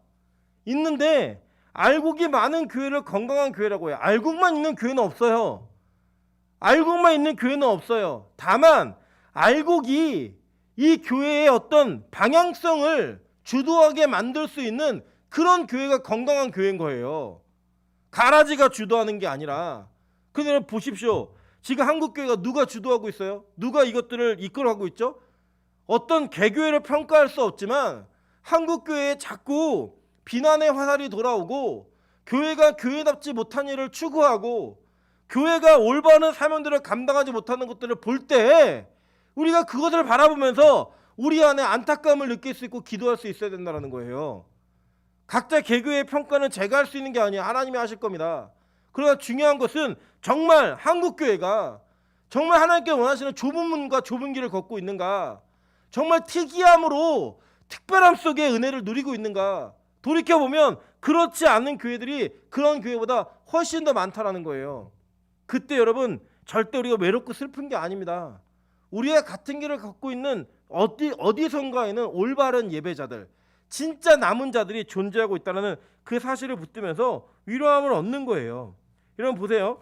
Speaker 1: 있는데 알곡이 많은 교회를 건강한 교회라고 해요. 알곡만 있는 교회는 없어요. 알곡만 있는 교회는 없어요. 다만 알곡이 이 교회의 어떤 방향성을 주도하게 만들 수 있는 그런 교회가 건강한 교회인 거예요. 가라지가 주도하는 게 아니라. 그런데 여러분 보십시오. 지금 한국교회가 누가 주도하고 있어요? 누가 이것들을 이끌어가고 있죠? 어떤 개교회를 평가할 수 없지만 한국교회에 자꾸 비난의 화살이 돌아오고 교회가 교회답지 못한 일을 추구하고 교회가 올바른 사명들을 감당하지 못하는 것들을 볼 때 우리가 그것을 바라보면서 우리 안에 안타까움을 느낄 수 있고 기도할 수 있어야 된다는 거예요. 각자 개교의 평가는 제가 할 수 있는 게 아니에요. 하나님이 하실 겁니다. 그러나 중요한 것은 정말 한국교회가 정말 하나님께 원하시는 좁은 문과 좁은 길을 걷고 있는가, 정말 특이함으로 특별함 속에 은혜를 누리고 있는가. 돌이켜보면 그렇지 않은 교회들이 그런 교회보다 훨씬 더 많다라는 거예요. 그때 여러분 절대 우리가 외롭고 슬픈 게 아닙니다. 우리가 같은 길을 걷고 있는 어디선가에는 올바른 예배자들, 진짜 남은 자들이 존재하고 있다는 그 사실을 붙들면서 위로함을 얻는 거예요. 여러분 보세요.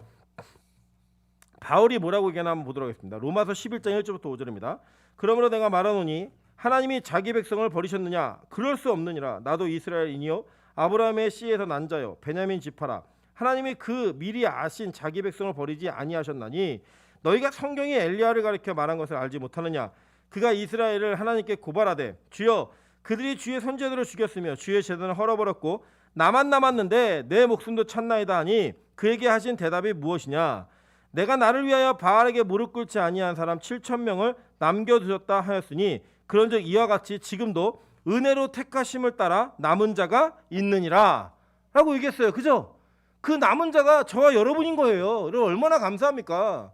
Speaker 1: 바울이 뭐라고 얘기하나 한번 보도록 하겠습니다. 로마서 11장 1절부터 5절입니다. 그러므로 내가 말하노니 하나님이 자기 백성을 버리셨느냐? 그럴 수 없느니라. 나도 이스라엘이니요 아브라함의 씨에서 난 자요 베냐민 지파라. 하나님이 그 미리 아신 자기 백성을 버리지 아니하셨나니 너희가 성경이 엘리야를 가리켜 말한 것을 알지 못하느냐? 그가 이스라엘을 하나님께 고발하되 주여 그들이 주의 선지자들을 죽였으며 주의 제단을 헐어버렸고 나만 남았는데 내 목숨도 찾나이다 하니 그에게 하신 대답이 무엇이냐? 내가 나를 위하여 바알에게 무릎 꿇지 아니한 사람 7,000명을 남겨두셨다 하였으니 그런즉 이와 같이 지금도 은혜로 택하심을 따라 남은 자가 있느니라 라고 얘기했어요. 그죠? 그 남은 자가 저와 여러분인 거예요. 여러분 얼마나 감사합니까?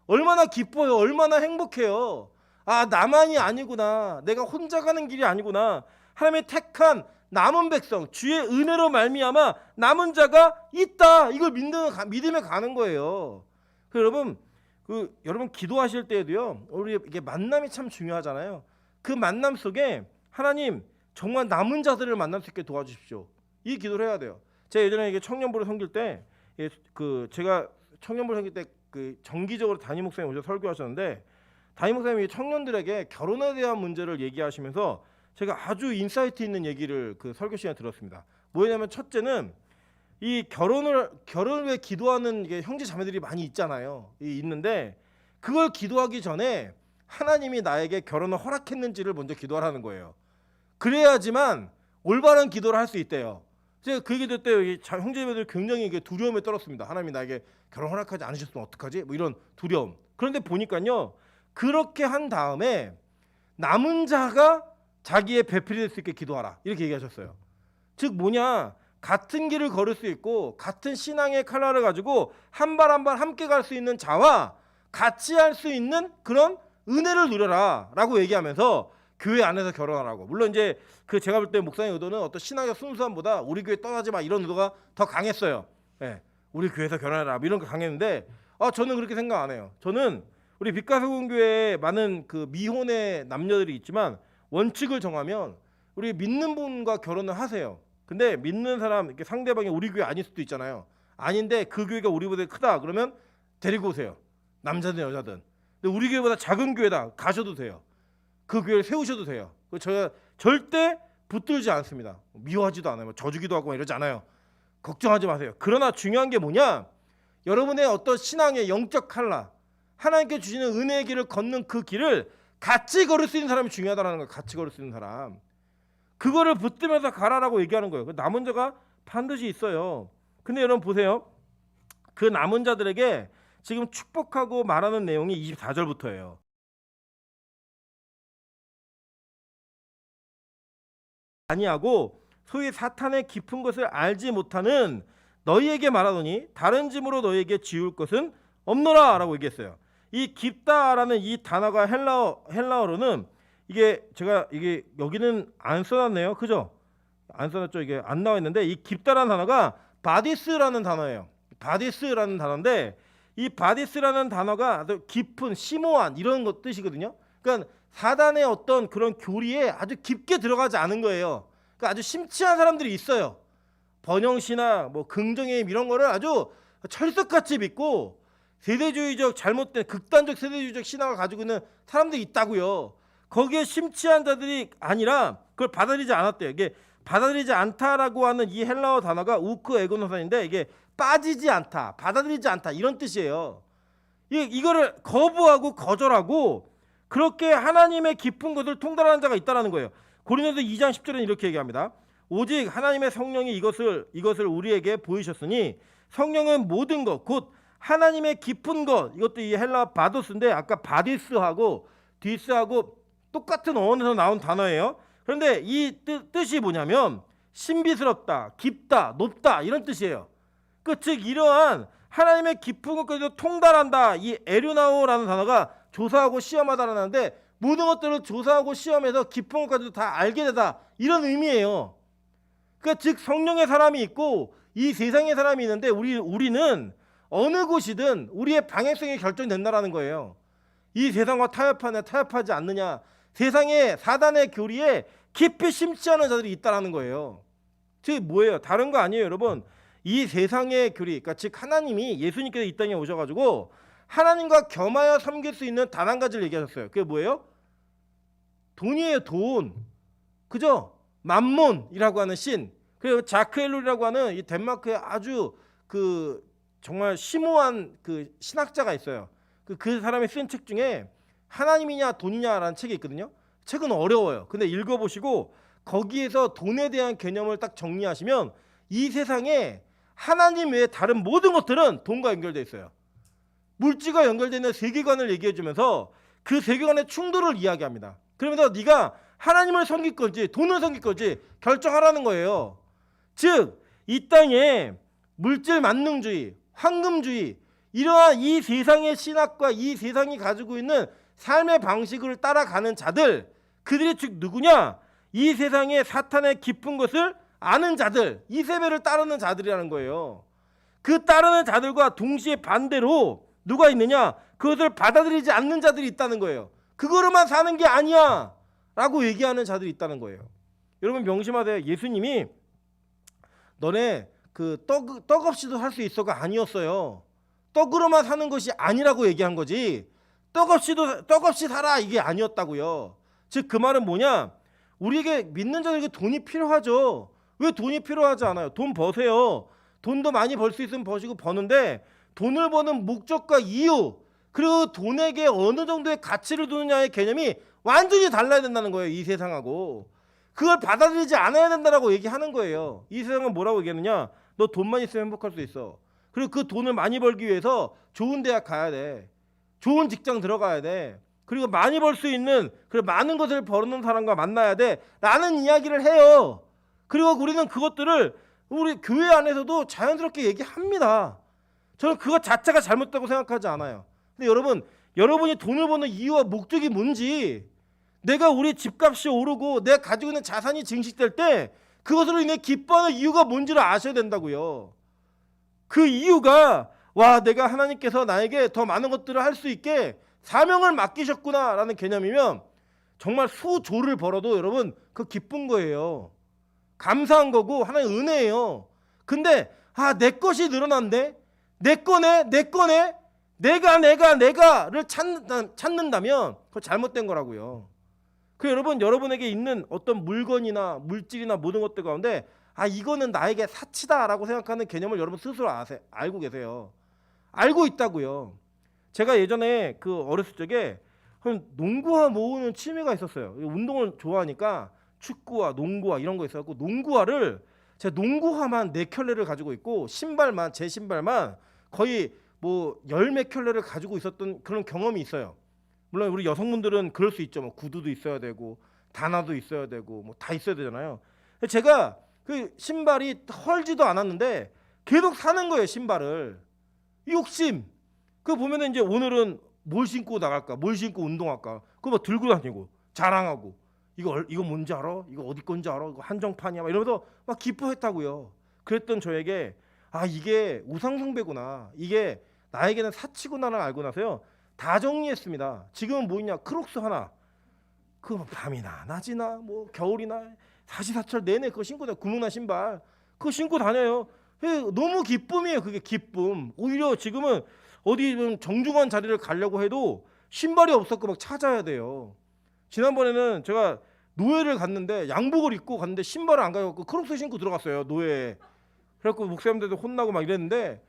Speaker 1: 얼마나 기뻐요. 얼마나 행복해요. 아, 나만이 아니구나. 내가 혼자 가는 길이 아니구나. 하나님의 택한 남은 백성, 주의 은혜로 말미암아 남은 자가 있다. 이걸 믿으며 가는 거예요. 여러분, 여러분 기도하실 때에도요. 우리 이게 만남이 참 중요하잖아요. 그 만남 속에 하나님 정말 남은 자들을 만날 수 있게 도와주십시오. 이 기도를 해야 돼요. 제가 예전에 이게 청년부를 섬길 때, 제가 청년부를 섬길 때 정기적으로 담임 목사님 오셔서 설교하셨는데, 담임 목사님이 청년들에게 결혼에 대한 문제를 얘기하시면서 제가 아주 인사이트 있는 얘기를 그 설교 시간에 들었습니다. 뭐냐면 첫째는 이 결혼을 위해 기도하는 이게 형제 자매들이 많이 있잖아요. 있는데 그걸 기도하기 전에 하나님이 나에게 결혼을 허락했는지를 먼저 기도하라는 거예요. 그래야지만 올바른 기도를 할 수 있대요. 제가 그 얘기 들을 때 형제자매들 굉장히 이게 두려움에 떨었습니다. 하나님이 나에게 결혼 허락하지 않으셨으면 어떡하지? 뭐 이런 두려움. 그런데 보니까요. 그렇게 한 다음에 남은 자가 자기의 배필이 될 수 있게 기도하라. 이렇게 얘기하셨어요. 즉 뭐냐? 같은 길을 걸을 수 있고 같은 신앙의 칼날을 가지고 한 발 한 발 함께 갈 수 있는 자와 같이 할 수 있는 그런 은혜를 누려라 라고 얘기하면서 교회 안에서 결혼하라고. 물론 이제 제가 볼 때 목사의 의도는 어떤 신앙의 순수함보다 우리 교회 떠나지 마 이런 의도가 더 강했어요. 네, 우리 교회에서 결혼해라 이런 거 강했는데 저는 그렇게 생각 안 해요. 저는 우리 빛가서공교회에 많은 그 미혼의 남녀들이 있지만 원칙을 정하면 우리 믿는 분과 결혼을 하세요. 근데 믿는 사람 이렇게 상대방이 우리 교회 아닐 수도 있잖아요. 아닌데 그 교회가 우리보다 크다 그러면 데리고 오세요. 남자든 여자든. 근데 우리 교회보다 작은 교회다 가셔도 돼요. 그 교회를 세우셔도 돼요. 저희가 절대 붙들지 않습니다. 미워하지도 않아요. 져주기도 하고 이러지 않아요. 걱정하지 마세요. 그러나 중요한 게 뭐냐? 여러분의 어떤 신앙의 영적 칼라, 하나님께 주시는 은혜의 길을 걷는 그 길을 같이 걸을 수 있는 사람이 중요하다는 거예요. 같이 걸을 수 있는 사람. 그거를 붙들면서 가라라고 얘기하는 거예요. 그 남은 자가 반드시 있어요. 근데 여러분 보세요. 그 남은 자들에게 지금 축복하고 말하는 내용이 24절부터예요. 아니하고 소위 사탄의 깊은 것을 알지 못하는 너희에게 말하더니 다른 짐으로 너희에게 지울 것은 없노라 라고 얘기했어요. 이 깊다라는 이 단어가 헬라어로는 이게 제가 이게 여기는 안 써놨네요. 그죠? 안 써놨죠. 이게 안 나와 있는데 이 깊다라는 단어가 바디스라는 단어예요. 바디스라는 단어인데 이 바디스라는 단어가 아주 깊은 심오한 이런 것 뜻이거든요. 그러니까 사단의 어떤 그런 교리에 아주 깊게 들어가지 않은 거예요. 그러니까 아주 심취한 사람들이 있어요. 번영시나 뭐 긍정의 힘 이런 거를 아주 철석같이 믿고 세대주의적 잘못된 극단적 세대주의적 신앙을 가지고 있는 사람들이 있다고요. 거기에 심취한 자들이 아니라 그걸 받아들이지 않았대요. 이게 받아들이지 않다라고 하는 이 헬라어 단어가 우크 에고노산인데 이게 빠지지 않다, 받아들이지 않다 이런 뜻이에요. 이거를 거부하고 거절하고 그렇게 하나님의 깊은 것을 통달하는 자가 있다라는 거예요. 고린도서 2장 10절은 이렇게 얘기합니다. 오직 하나님의 성령이 이것을 우리에게 보이셨으니 성령은 모든 것 곧 하나님의 깊은 것 이것도 이 헬라 바도스인데 아까 바디스하고 디스하고 똑같은 어원에서 나온 단어예요. 그런데 이 뜻이 뭐냐면 신비스럽다, 깊다, 높다 이런 뜻이에요. 즉 이러한 하나님의 깊은 것까지도 통달한다. 이 에류나오라는 단어가 조사하고 시험하다라는데 모든 것들을 조사하고 시험해서 깊은 것까지도 다 알게 되다 이런 의미예요. 그러니까 즉 성령의 사람이 있고 이 세상의 사람이 있는데 우리는 어느 곳이든 우리의 방향성이 결정된다라는 거예요. 이 세상과 타협하냐 타협하지 않느냐 세상의 사단의 교리에 깊이 심취하는 자들이 있다라는 거예요. 즉 뭐예요? 다른 거 아니에요, 여러분. 이 세상의 교리, 그러니까 즉 하나님이 예수님께서 이 땅에 오셔가지고 하나님과 겸하여 섬길 수 있는 단 한 가지를 얘기하셨어요. 그게 뭐예요? 돈이에요, 돈. 그죠? 맘몬이라고 하는 신. 그리고 자크엘룰이라고 하는 이 덴마크의 아주 그 정말 심오한 그 신학자가 있어요. 그 사람이 쓴 책 중에 하나님이냐 돈이냐라는 책이 있거든요. 책은 어려워요. 근데 읽어보시고 거기에서 돈에 대한 개념을 딱 정리하시면 이 세상에 하나님 외에 다른 모든 것들은 돈과 연결되어 있어요. 물질과 연결되는 세계관을 얘기해주면서 그 세계관의 충돌을 이야기합니다. 그러면서 네가 하나님을 섬길 건지 돈을 섬길 건지 결정하라는 거예요. 즉 이 땅에 물질 만능주의, 황금주의 이러한 이 세상의 신학과 이 세상이 가지고 있는 삶의 방식을 따라가는 자들 그들이 즉 누구냐? 이 세상의 사탄의 깊은 것을 아는 자들, 이세벨을 따르는 자들이라는 거예요. 그 따르는 자들과 동시에 반대로 누가 있느냐? 그것을 받아들이지 않는 자들이 있다는 거예요. 그거로만 사는 게 아니야 라고 얘기하는 자들이 있다는 거예요. 여러분 명심하세요. 예수님이 너네 그 떡 없이도 살 수 있어가 아니었어요. 떡으로만 사는 것이 아니라고 얘기한 거지 떡 없이 살아 이게 아니었다고요. 즉 그 말은 뭐냐? 우리에게 믿는 자들에게 돈이 필요하죠. 왜 돈이 필요하지 않아요? 돈 버세요. 돈도 많이 벌 수 있으면 버시고 버는데 돈을 버는 목적과 이유 그리고 돈에게 어느 정도의 가치를 두느냐의 개념이 완전히 달라야 된다는 거예요. 이 세상하고. 그걸 받아들이지 않아야 된다라고 얘기하는 거예요. 이 세상은 뭐라고 얘기하느냐? 너 돈만 있으면 행복할 수 있어. 그리고 그 돈을 많이 벌기 위해서 좋은 대학 가야 돼. 좋은 직장 들어가야 돼. 그리고 많이 벌 수 있는 그리고 많은 것을 버는 사람과 만나야 돼. 라는 이야기를 해요. 그리고 우리는 그것들을 우리 교회 안에서도 자연스럽게 얘기합니다. 저는 그것 자체가 잘못됐다고 생각하지 않아요. 근데 여러분이 돈을 버는 이유와 목적이 뭔지 내가 우리 집값이 오르고 내가 가지고 있는 자산이 증식될 때 그것으로 인해 기뻐하는 이유가 뭔지를 아셔야 된다고요. 그 이유가 와 내가 하나님께서 나에게 더 많은 것들을 할 수 있게 사명을 맡기셨구나라는 개념이면 정말 수조를 벌어도 여러분 그 기쁜 거예요. 감사한 거고 하나의 은혜예요. 근데 내 것이 늘어난대. 내 거네. 내가를 찾는다면 그거 잘못된 거라고요. 그 여러분에게 있는 어떤 물건이나 물질이나 모든 것들 가운데 이거는 나에게 사치다라고 생각하는 개념을 여러분 스스로 알고 계세요. 알고 있다고요. 제가 예전에 그 어렸을 적에 농구화 모으는 취미가 있었어요. 운동을 좋아하니까 축구화, 농구화 이런 거 있어갖고 농구화를 제가 농구화만 4켤레를 가지고 있고 제 신발만 거의 뭐 10몇 켤레를 가지고 있었던 그런 경험이 있어요. 물론 우리 여성분들은 그럴 수 있죠. 뭐 구두도 있어야 되고 단화도 있어야 되고 뭐 다 있어야 되잖아요. 제가 그 신발이 헐지도 않았는데 계속 사는 거예요. 신발을. 욕심. 그 보면은 이제 오늘은 뭘 신고 나갈까? 뭘 신고 운동할까? 그거 막 들고 다니고 자랑하고 이거 뭔지 알아? 이거 어디 건지 알아? 이거 한정판이야? 막 이러면서 막 기뻐했다고요. 그랬던 저에게 이게 우상숭배구나. 이게 나에게는 사치구나를 알고 나서요. 다 정리했습니다. 지금은 뭐 있냐? 크록스 하나. 그거 밤이나 낮이나 뭐 겨울이나 사시사철 내내 그거 신고 다녀요. 구멍난 신발. 그거 신고 다녀요. 너무 기쁨이에요. 그게 기쁨. 오히려 지금은 어디 좀 정중한 자리를 가려고 해도 신발이 없었고 막 찾아야 돼요. 지난번에는 제가 노예를 갔는데 양복을 입고 갔는데 신발을 안 가져갖고 크록스 신고 들어갔어요. 노예에. 그래갖고 목사님들도 혼나고 막 이랬는데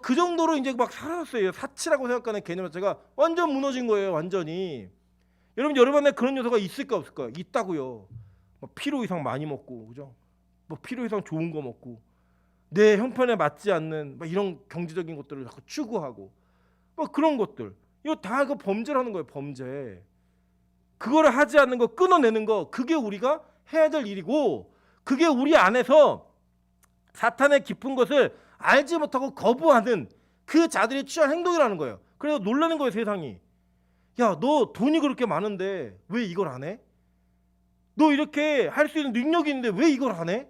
Speaker 1: 그 정도로 이제 막 사라졌어요. 사치라고 생각하는 개념 자체가 완전 무너진 거예요. 완전히. 여러분 안에 그런 요소가 있을까 없을까? 있다고요. 필요 이상 많이 먹고, 그죠? 필요 이상 좋은 거 먹고, 내 형편에 맞지 않는 이런 경제적인 것들을 자꾸 추구하고, 그런 것들. 이거 다 그 범죄라는 거예요. 범죄. 그거를 하지 않는 거, 끊어내는 거, 그게 우리가 해야 될 일이고, 그게 우리 안에서 사탄의 깊은 것을 알지 못하고 거부하는 그 자들이 취한 행동이라는 거예요. 그래서 놀라는 거예요. 세상이. 야, 너 돈이 그렇게 많은데 왜 이걸 안 해? 너 이렇게 할 수 있는 능력이 있는데 왜 이걸 안 해?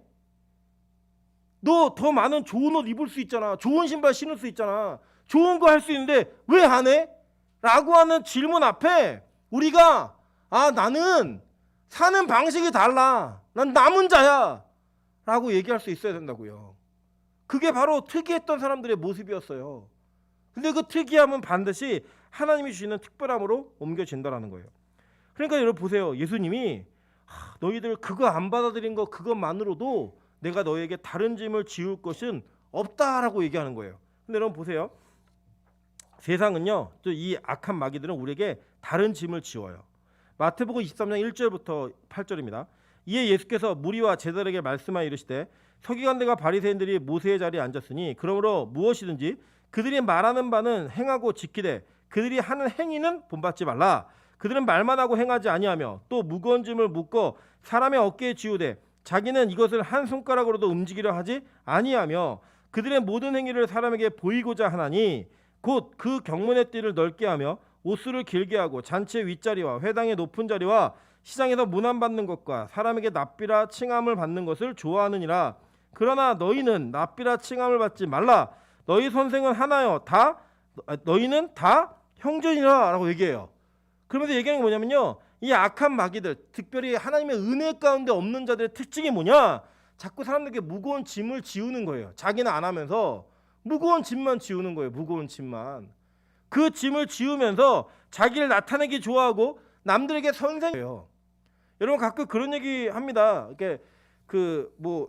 Speaker 1: 너 더 많은 좋은 옷 입을 수 있잖아. 좋은 신발 신을 수 있잖아. 좋은 거 할 수 있는데 왜 안 해? 라고 하는 질문 앞에 우리가 나는 사는 방식이 달라. 난 남은 자야. 라고 얘기할 수 있어야 된다고요. 그게 바로 특이했던 사람들의 모습이었어요. 근데 그 특이함은 반드시 하나님이 주시는 특별함으로 옮겨진다라는 거예요. 그러니까 여러분 보세요. 예수님이 너희들 그거 안 받아들인 거 그것만으로도 내가 너에게 다른 짐을 지울 것은 없다라고 얘기하는 거예요. 근데 여러분 보세요. 세상은요. 또 이 악한 마귀들은 우리에게 다른 짐을 지워요. 마태복음 23장 1절부터 8절입니다. 이에 예수께서 무리와 제자들에게 말씀하여 이르시되 서기관들과 바리새인들이 모세의 자리에 앉았으니 그러므로 무엇이든지 그들이 말하는 바는 행하고 지키되 그들이 하는 행위는 본받지 말라. 그들은 말만 하고 행하지 아니하며 또 무거운 짐을 묶어 사람의 어깨에 지우되 자기는 이것을 한 손가락으로도 움직이려 하지 아니하며 그들의 모든 행위를 사람에게 보이고자 하나니 곧 그 경문의 띠를 넓게 하며 옷수를 길게 하고 잔치의 윗자리와 회당의 높은 자리와 시장에서 문안받는 것과 사람에게 납비라 칭함을 받는 것을 좋아하느니라. 그러나 너희는 납비라 칭함을 받지 말라. 너희 선생은 하나요. 너희는 다 형제니라 라고 얘기해요. 그러면서 얘기하는 게 뭐냐면요. 이 악한 마귀들, 특별히 하나님의 은혜 가운데 없는 자들의 특징이 뭐냐? 자꾸 사람들에게 무거운 짐을 지우는 거예요. 자기는 안 하면서 무거운 짐만 지우는 거예요. 무거운 짐만. 그 짐을 지우면서 자기를 나타내기 좋아하고 남들에게 선생이에요. 여러분 가끔 그런 얘기 합니다. 이렇게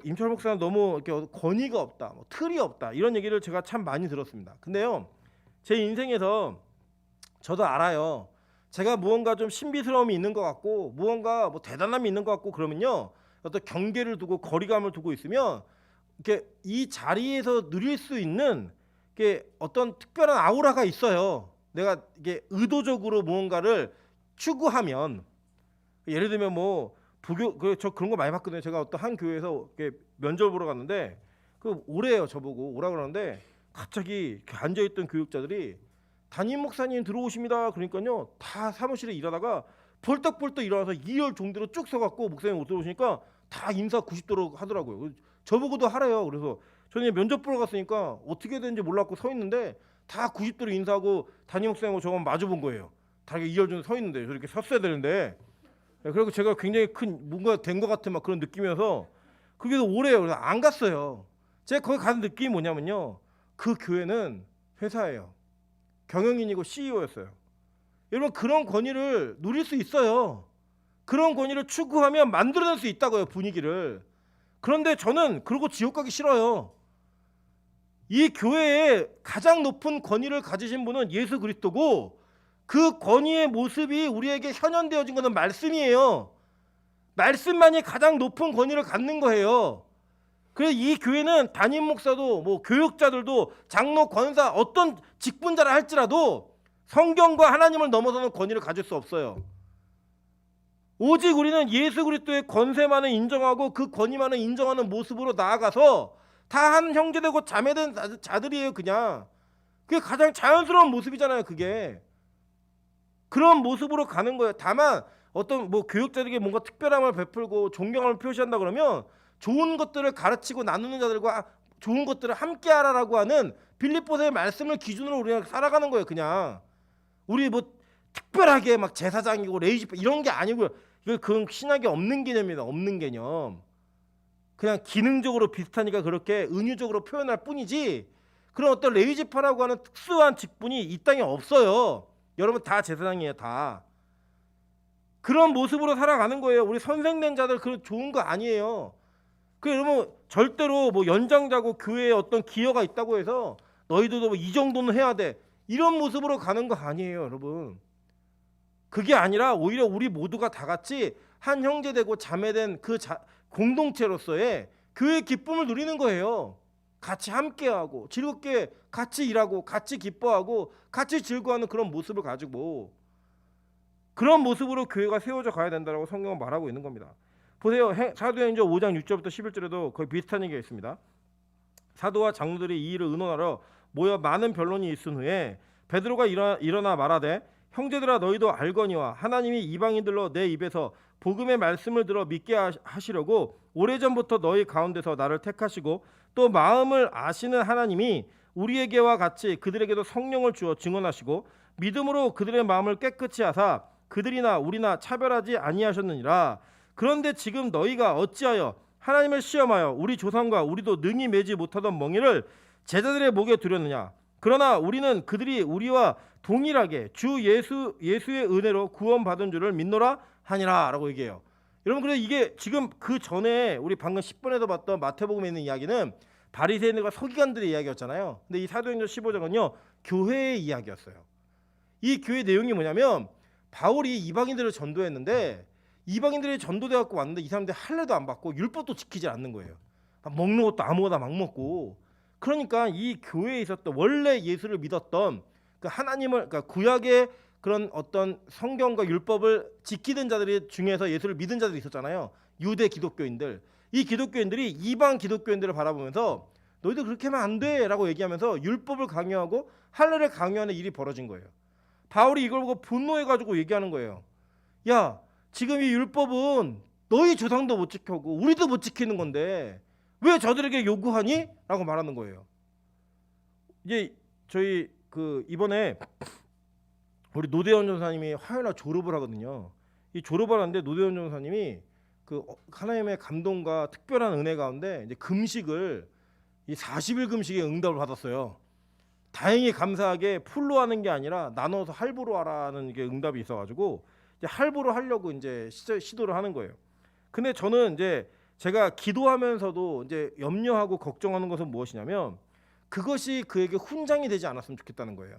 Speaker 1: 임철 목사는 너무 이렇게 권위가 없다, 틀이 없다 이런 얘기를 제가 참 많이 들었습니다. 근데요, 제 인생에서 저도 알아요. 제가 무언가 좀 신비스러움이 있는 것 같고 무언가 대단함이 있는 것 같고 그러면요, 어떤 경계를 두고 거리감을 두고 있으면 이렇게 이 자리에서 누릴 수 있는 이게 어떤 특별한 아우라가 있어요. 내가 이게 의도적으로 무언가를 추구하면, 예를 들면 저 그런 거 많이 봤거든요. 제가 어떤 한 교회에서 이렇게 면접 보러 갔는데 오래요. 저보고 오라 그러는데 갑자기 앉아있던 교육자들이 담임 목사님 들어오십니다. 그러니까요, 다 사무실에 일하다가 벌떡벌떡 일어나서 2열 종대로 쭉 서갖고 목사님 못 들어오시니까 다 인사 90도로 하더라고요. 저보고도 하래요. 그래서 저는 면접 보러 갔으니까 어떻게 되는지 몰랐고 서 있는데 다 90도로 인사하고 담임 목사님하고 저만 마주 본 거예요. 다리가 2열 정도 서 있는데 저렇게 섰어야 되는데 그리고 제가 굉장히 큰 뭔가 된 것 같은 막 그런 느낌이어서 그게 오래요. 그래서 안 갔어요. 제가 거기 가는 느낌이 뭐냐면요. 그 교회는 회사예요. 경영인이고 CEO였어요. 여러분 그런 권위를 누릴 수 있어요. 그런 권위를 추구하면 만들어낼 수 있다고요. 분위기를. 그런데 저는 그러고 지옥 가기 싫어요. 이 교회에 가장 높은 권위를 가지신 분은 예수 그리스도고 그 권위의 모습이 우리에게 현현되어진 것은 말씀이에요. 말씀만이 가장 높은 권위를 갖는 거예요. 그래서 이 교회는 담임 목사도 뭐 교육자들도 장로 권사 어떤 직분자라 할지라도 성경과 하나님을 넘어서는 권위를 가질 수 없어요. 오직 우리는 예수 그리스도의 권세만을 인정하고 그 권위만을 인정하는 모습으로 나아가서 다 한 형제되고 자매된 자들이에요. 그냥 그게 가장 자연스러운 모습이잖아요. 그게 그런 모습으로 가는 거예요. 다만 어떤 뭐 교육자들에게 뭔가 특별함을 베풀고 존경함을 표시한다 그러면 좋은 것들을 가르치고 나누는 자들과 좋은 것들을 함께하라라고 하는 빌립보서의 말씀을 기준으로 우리가 살아가는 거예요. 그냥 우리 뭐 특별하게 막 제사장이고 레이지 이런 게 아니고요. 이거 그건 신학에 없는 개념입니다. 없는 개념. 그냥 기능적으로 비슷하니까 그렇게 은유적으로 표현할 뿐이지 그런 어떤 레이지파라고 하는 특수한 직분이 이 땅에 없어요. 여러분 다 제사장이에요. 다. 그런 모습으로 살아가는 거예요. 우리 선생된 자들 그런 좋은 거 아니에요. 그 여러분 절대로 뭐 연장자고 교회에 어떤 기여가 있다고 해서 너희들도 뭐 이 정도는 해야 돼. 이런 모습으로 가는 거 아니에요, 여러분. 그게 아니라 오히려 우리 모두가 다 같이 한 형제되고 자매된 그 공동체로서의 교회의 기쁨을 누리는 거예요. 같이 함께하고 즐겁게 같이 일하고 같이 기뻐하고 같이 즐거워하는 그런 모습을 가지고 그런 모습으로 교회가 세워져 가야 된다고 성경은 말하고 있는 겁니다. 보세요. 사도행전 5장 6절부터 11절에도 거의 비슷한 얘기가 있습니다. 사도와 장로들이 이 일을 의논하러 모여 많은 변론이 있은 후에 베드로가 일어나 말하되 형제들아 너희도 알거니와 하나님이 이방인들로 내 입에서 복음의 말씀을 들어 믿게 하시려고 오래전부터 너희 가운데서 나를 택하시고 또 마음을 아시는 하나님이 우리에게와 같이 그들에게도 성령을 주어 증언하시고 믿음으로 그들의 마음을 깨끗이 하사 그들이나 우리나 차별하지 아니하셨느니라. 그런데 지금 너희가 어찌하여 하나님을 시험하여 우리 조상과 우리도 능히 매지 못하던 멍에를 제자들의 목에 두렸느냐. 그러나 우리는 그들이 우리와 동일하게 주 예수의 은혜로 구원받은 줄을 믿노라 하니라 라고 얘기해요. 여러분 그래서 이게 지금 그 전에 우리 방금 10번에도 봤던 마태복음에 있는 이야기는 바리새인들과 서기관들의 이야기였잖아요. 근데 이 사도행전 15장은요 교회의 이야기였어요. 이 교회 내용이 뭐냐면 바울이 이방인들을 전도했는데 이방인들이 전도돼 갖고 왔는데 이 사람들이 할례도 안 받고 율법도 지키지 않는 거예요. 먹는 것도 아무거나 막 먹고. 그러니까 이 교회에 있었던 원래 예수를 믿었던 그 하나님을 그러니까 구약의 그런 어떤 성경과 율법을 지키던 자들 중에서 예수를 믿은 자들이 있었잖아요. 유대 기독교인들. 이 기독교인들이 이방 기독교인들을 바라보면서 너희들 그렇게 하면 안 돼라고 얘기하면서 율법을 강요하고 할례를 강요하는 일이 벌어진 거예요. 바울이 이걸 보고 분노해가지고 얘기하는 거예요. 야, 지금 이 율법은 너희 조상도 못 지켜고 우리도 못 지키는 건데 왜 저들에게 요구하니? 라고 말하는 거예요. 이제 저희 그 이번에 우리 노대현 전사님이 화요일날 졸업을 하거든요. 이 졸업을 하는데 노대현 전사님이 그 하나님의 감동과 특별한 은혜 가운데 이제 금식을 이 40일 금식에 응답을 받았어요. 다행히 감사하게 풀로 하는 게 아니라 나눠서 할부로 하라는 게 응답이 있어가지고 이제 할부로 하려고 이제 시도를 하는 거예요. 근데 저는 이제 제가 기도하면서도 이제 염려하고 걱정하는 것은 무엇이냐면 그것이 그에게 훈장이 되지 않았으면 좋겠다는 거예요.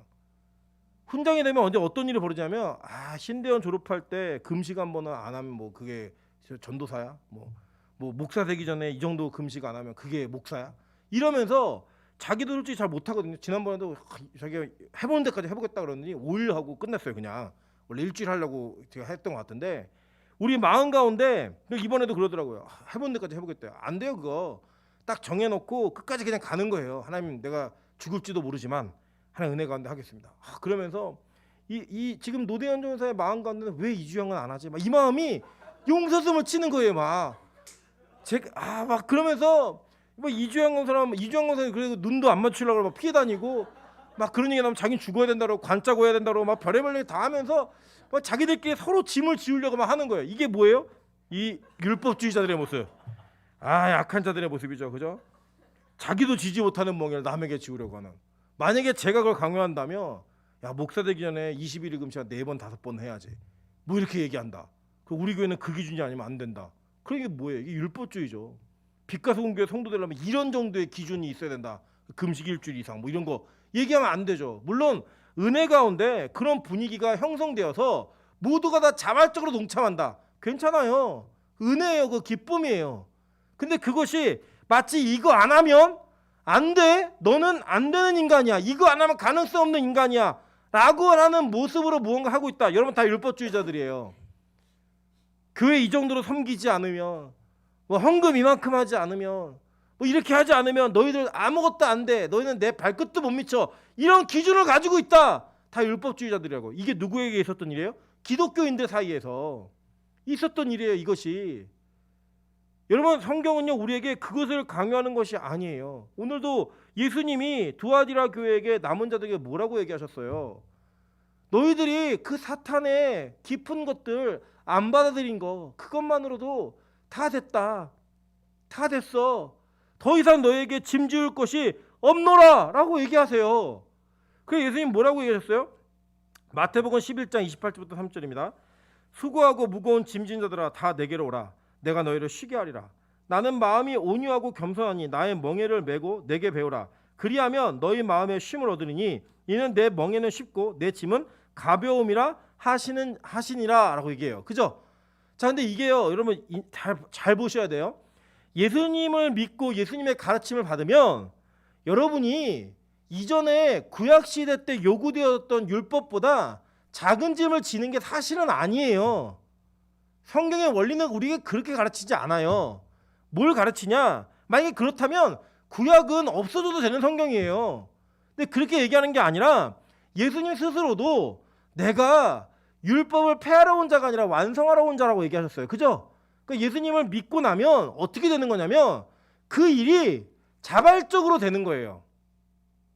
Speaker 1: 훈장이 되면 언제 어떤 일이 벌어지냐면 신대원 졸업할 때 금식 한 번은 안 하면 뭐 그게 전도사야? 뭐 목사 되기 전에 이 정도 금식 안 하면 그게 목사야? 이러면서 자기도 솔직히 잘 못하거든요. 지난번에도 자기가 해보는 데까지 해보겠다 그러더니 5일 하고 끝냈어요. 그냥 원래 일주일 하려고 제가 했던 것 같은데 우리 마음 가운데 이번에도 그러더라고요. 해보는 데까지 해보겠대요. 안 돼요. 그거 딱 정해놓고 끝까지 그냥 가는 거예요. 하나님 내가 죽을지도 모르지만 하나님 은혜 가운데 하겠습니다. 그러면서 이 지금 노대현 전사의 마음 가운데는 왜 이주영은 안 하지? 막 이 마음이 용서슴을 치는 거예요. 막 그러면서 뭐 이주영 권사님 그래도 눈도 안 맞추려고 막 피해 다니고 막 그런 얘기 나면 자기는 죽어야 된다고 관짜고 해야 된다고 막 별의별 얘기 다 하면서 막 자기들끼리 서로 짐을 지우려고 막 하는 거예요. 이게 뭐예요? 이 율법주의자들의 모습. 아, 약한 자들의 모습이죠. 그죠? 자기도 지지 못하는 멍에를 남에게 지우려고 하는. 만약에 제가 그걸 강요한다면 야, 목사 되기 전에 21일 금시간 4번 5번 해야지. 뭐 이렇게 얘기한다. 그 우리 교회는 그 기준이 아니면 안 된다. 그럼 이게 뭐예요? 이게 율법주의죠. 빛과 소금 교회 성도 되려면 이런 정도의 기준이 있어야 된다. 금식 일주일 이상 뭐 이런 거 얘기하면 안 되죠. 물론 은혜 가운데 그런 분위기가 형성되어서 모두가 다 자발적으로 동참한다. 괜찮아요. 은혜예요. 그 기쁨이에요. 근데 그것이 마치 이거 안 하면 안 돼. 너는 안 되는 인간이야. 이거 안 하면 가능성 없는 인간이야. 라고 하는 모습으로 무언가 하고 있다. 여러분 다 율법주의자들이에요. 교회 이 정도로 섬기지 않으면 뭐 헌금 이만큼 하지 않으면 뭐 이렇게 하지 않으면 너희들 아무것도 안 돼. 너희는 내 발끝도 못 미쳐. 이런 기준을 가지고 있다. 다 율법주의자들이라고. 이게 누구에게 있었던 일이에요? 기독교인들 사이에서 있었던 일이에요. 이것이. 여러분 성경은요 우리에게 그것을 강요하는 것이 아니에요. 오늘도 예수님이 두아디라 교회에게 남은 자들에게 뭐라고 얘기하셨어요? 너희들이 그 사탄의 깊은 것들 안 받아들인 거 그것만으로도 다 됐다. 다 됐어. 더 이상 너에게 짐 지을 것이 없노라 라고 얘기하세요. 그래서 예수님 뭐라고 얘기하셨어요? 마태복음 11장 28절부터 3절입니다. 수고하고 무거운 짐진 자들아 다 내게로 오라. 내가 너희를 쉬게 하리라. 나는 마음이 온유하고 겸손하니 나의 멍에를 메고 내게 배우라. 그리하면 너희 마음에 쉼을 얻으리니 이는 내 멍에는 쉽고 내 짐은 가벼움이라 하시니라 라고 얘기해요. 그죠? 자, 근데 이게요 여러분 잘 보셔야 돼요. 예수님을 믿고 예수님의 가르침을 받으면 여러분이 이전에 구약시대 때 요구되었던 율법보다 작은 짐을 지는 게 사실은 아니에요. 성경의 원리는 우리에게 그렇게 가르치지 않아요. 뭘 가르치냐? 만약에 그렇다면 구약은 없어져도 되는 성경이에요. 근데 그렇게 얘기하는 게 아니라 예수님 스스로도 내가 율법을 폐하러 온 자가 아니라 완성하러 온 자라고 얘기하셨어요. 그죠? 그러니까 예수님을 믿고 나면 어떻게 되는 거냐면 그 일이 자발적으로 되는 거예요.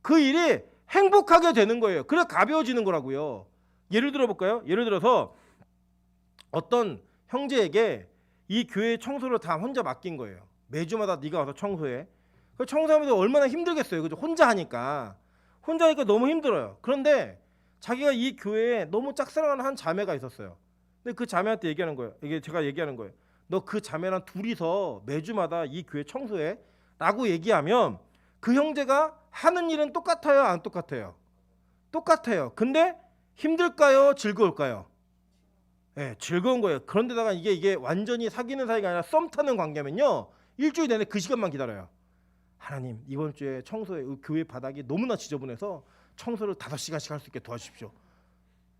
Speaker 1: 그 일이 행복하게 되는 거예요. 그래 가벼워지는 거라고요. 예를 들어 볼까요? 예를 들어서 어떤 형제에게 이 교회 청소를 다 혼자 맡긴 거예요. 매주마다 네가 와서 청소해. 그 청소하면서 얼마나 힘들겠어요. 그죠? 혼자 하니까 너무 힘들어요. 그런데 자기가 이 교회에 너무 짝사랑하는 한 자매가 있었어요. 근데 그 자매한테 얘기하는 거예요. 이게 제가 얘기하는 거예요. 너 그 자매랑 둘이서 매주마다 이 교회 청소해 라고 얘기하면 그 형제가 하는 일은 똑같아요? 안 똑같아요? 똑같아요. 근데 힘들까요? 즐거울까요? 네, 즐거운 거예요. 그런데다가 이게 완전히 사귀는 사이가 아니라 썸 타는 관계면요 일주일 내내 그 시간만 기다려요. 하나님 이번 주에 청소에 교회 바닥이 너무나 지저분해서 청소를 5시간씩 할 수 있게 도와주십시오.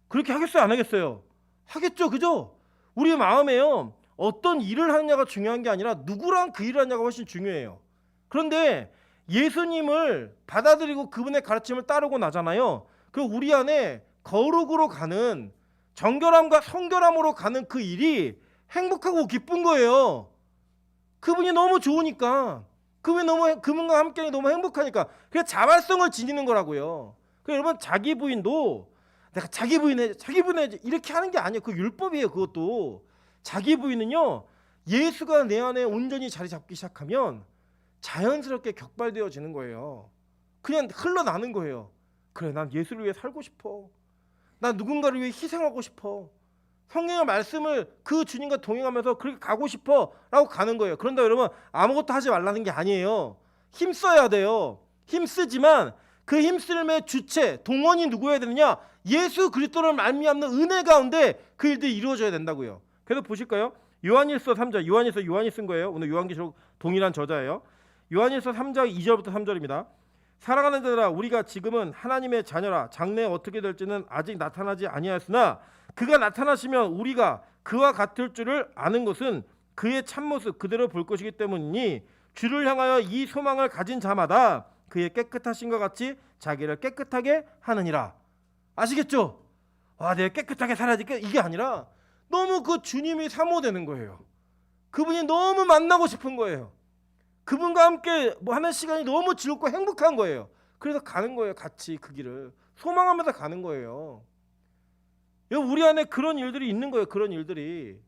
Speaker 1: 그렇게 하겠어요? 안 하겠어요? 하겠죠. 그죠? 우리 마음에요 어떤 일을 하느냐가 중요한 게 아니라 누구랑 그 일을 하느냐가 훨씬 중요해요. 그런데 예수님을 받아들이고 그분의 가르침을 따르고 나잖아요. 그 우리 안에 거룩으로 가는 정결함과 성결함으로 가는 그 일이 행복하고 기쁜 거예요. 그분이 너무 좋으니까, 그분과 함께하니 너무 행복하니까. 그래서 자발성을 지니는 거라고요. 그래서 여러분 자기 부인도 내가 자기 부인해 이렇게 하는 게 아니에요. 그 율법이에요. 그것도 자기 부인은요 예수가 내 안에 온전히 자리 잡기 시작하면 자연스럽게 격발되어지는 거예요. 그냥 흘러나는 거예요. 그래 난 예수를 위해 살고 싶어. 난 누군가를 위해 희생하고 싶어. 성경의 말씀을 그 주님과 동행하면서 그렇게 가고 싶어 라고 가는 거예요. 그런데 여러분 아무것도 하지 말라는 게 아니에요. 힘써야 돼요. 힘쓰지만 그 힘쓰름의 주체 동원이 누구여야 되느냐? 예수 그리스도를 말미암는 은혜 가운데 그 일들이 이루어져야 된다고요. 그래서 보실까요? 요한일서 3장 요한이 쓴 거예요. 오늘 요한계시록 동일한 저자예요. 요한일서 3장 2절부터 3절입니다. 사랑하는 자들아 우리가 지금은 하나님의 자녀라. 장래에 어떻게 될지는 아직 나타나지 아니하였으나 그가 나타나시면 우리가 그와 같을 줄을 아는 것은 그의 참모습 그대로 볼 것이기 때문이니 주를 향하여 이 소망을 가진 자마다 그의 깨끗하신과 같이 자기를 깨끗하게 하느니라. 아시겠죠? 와, 내가 깨끗하게 살아야지 이게 아니라 너무 그 주님이 사모되는 거예요. 그분이 너무 만나고 싶은 거예요. 그분과 함께 뭐 하는 시간이 너무 즐겁고 행복한 거예요. 그래서 가는 거예요. 같이 그 길을 소망하면서 가는 거예요. 우리 안에 그런 일들이 있는 거예요. 그런 일들이.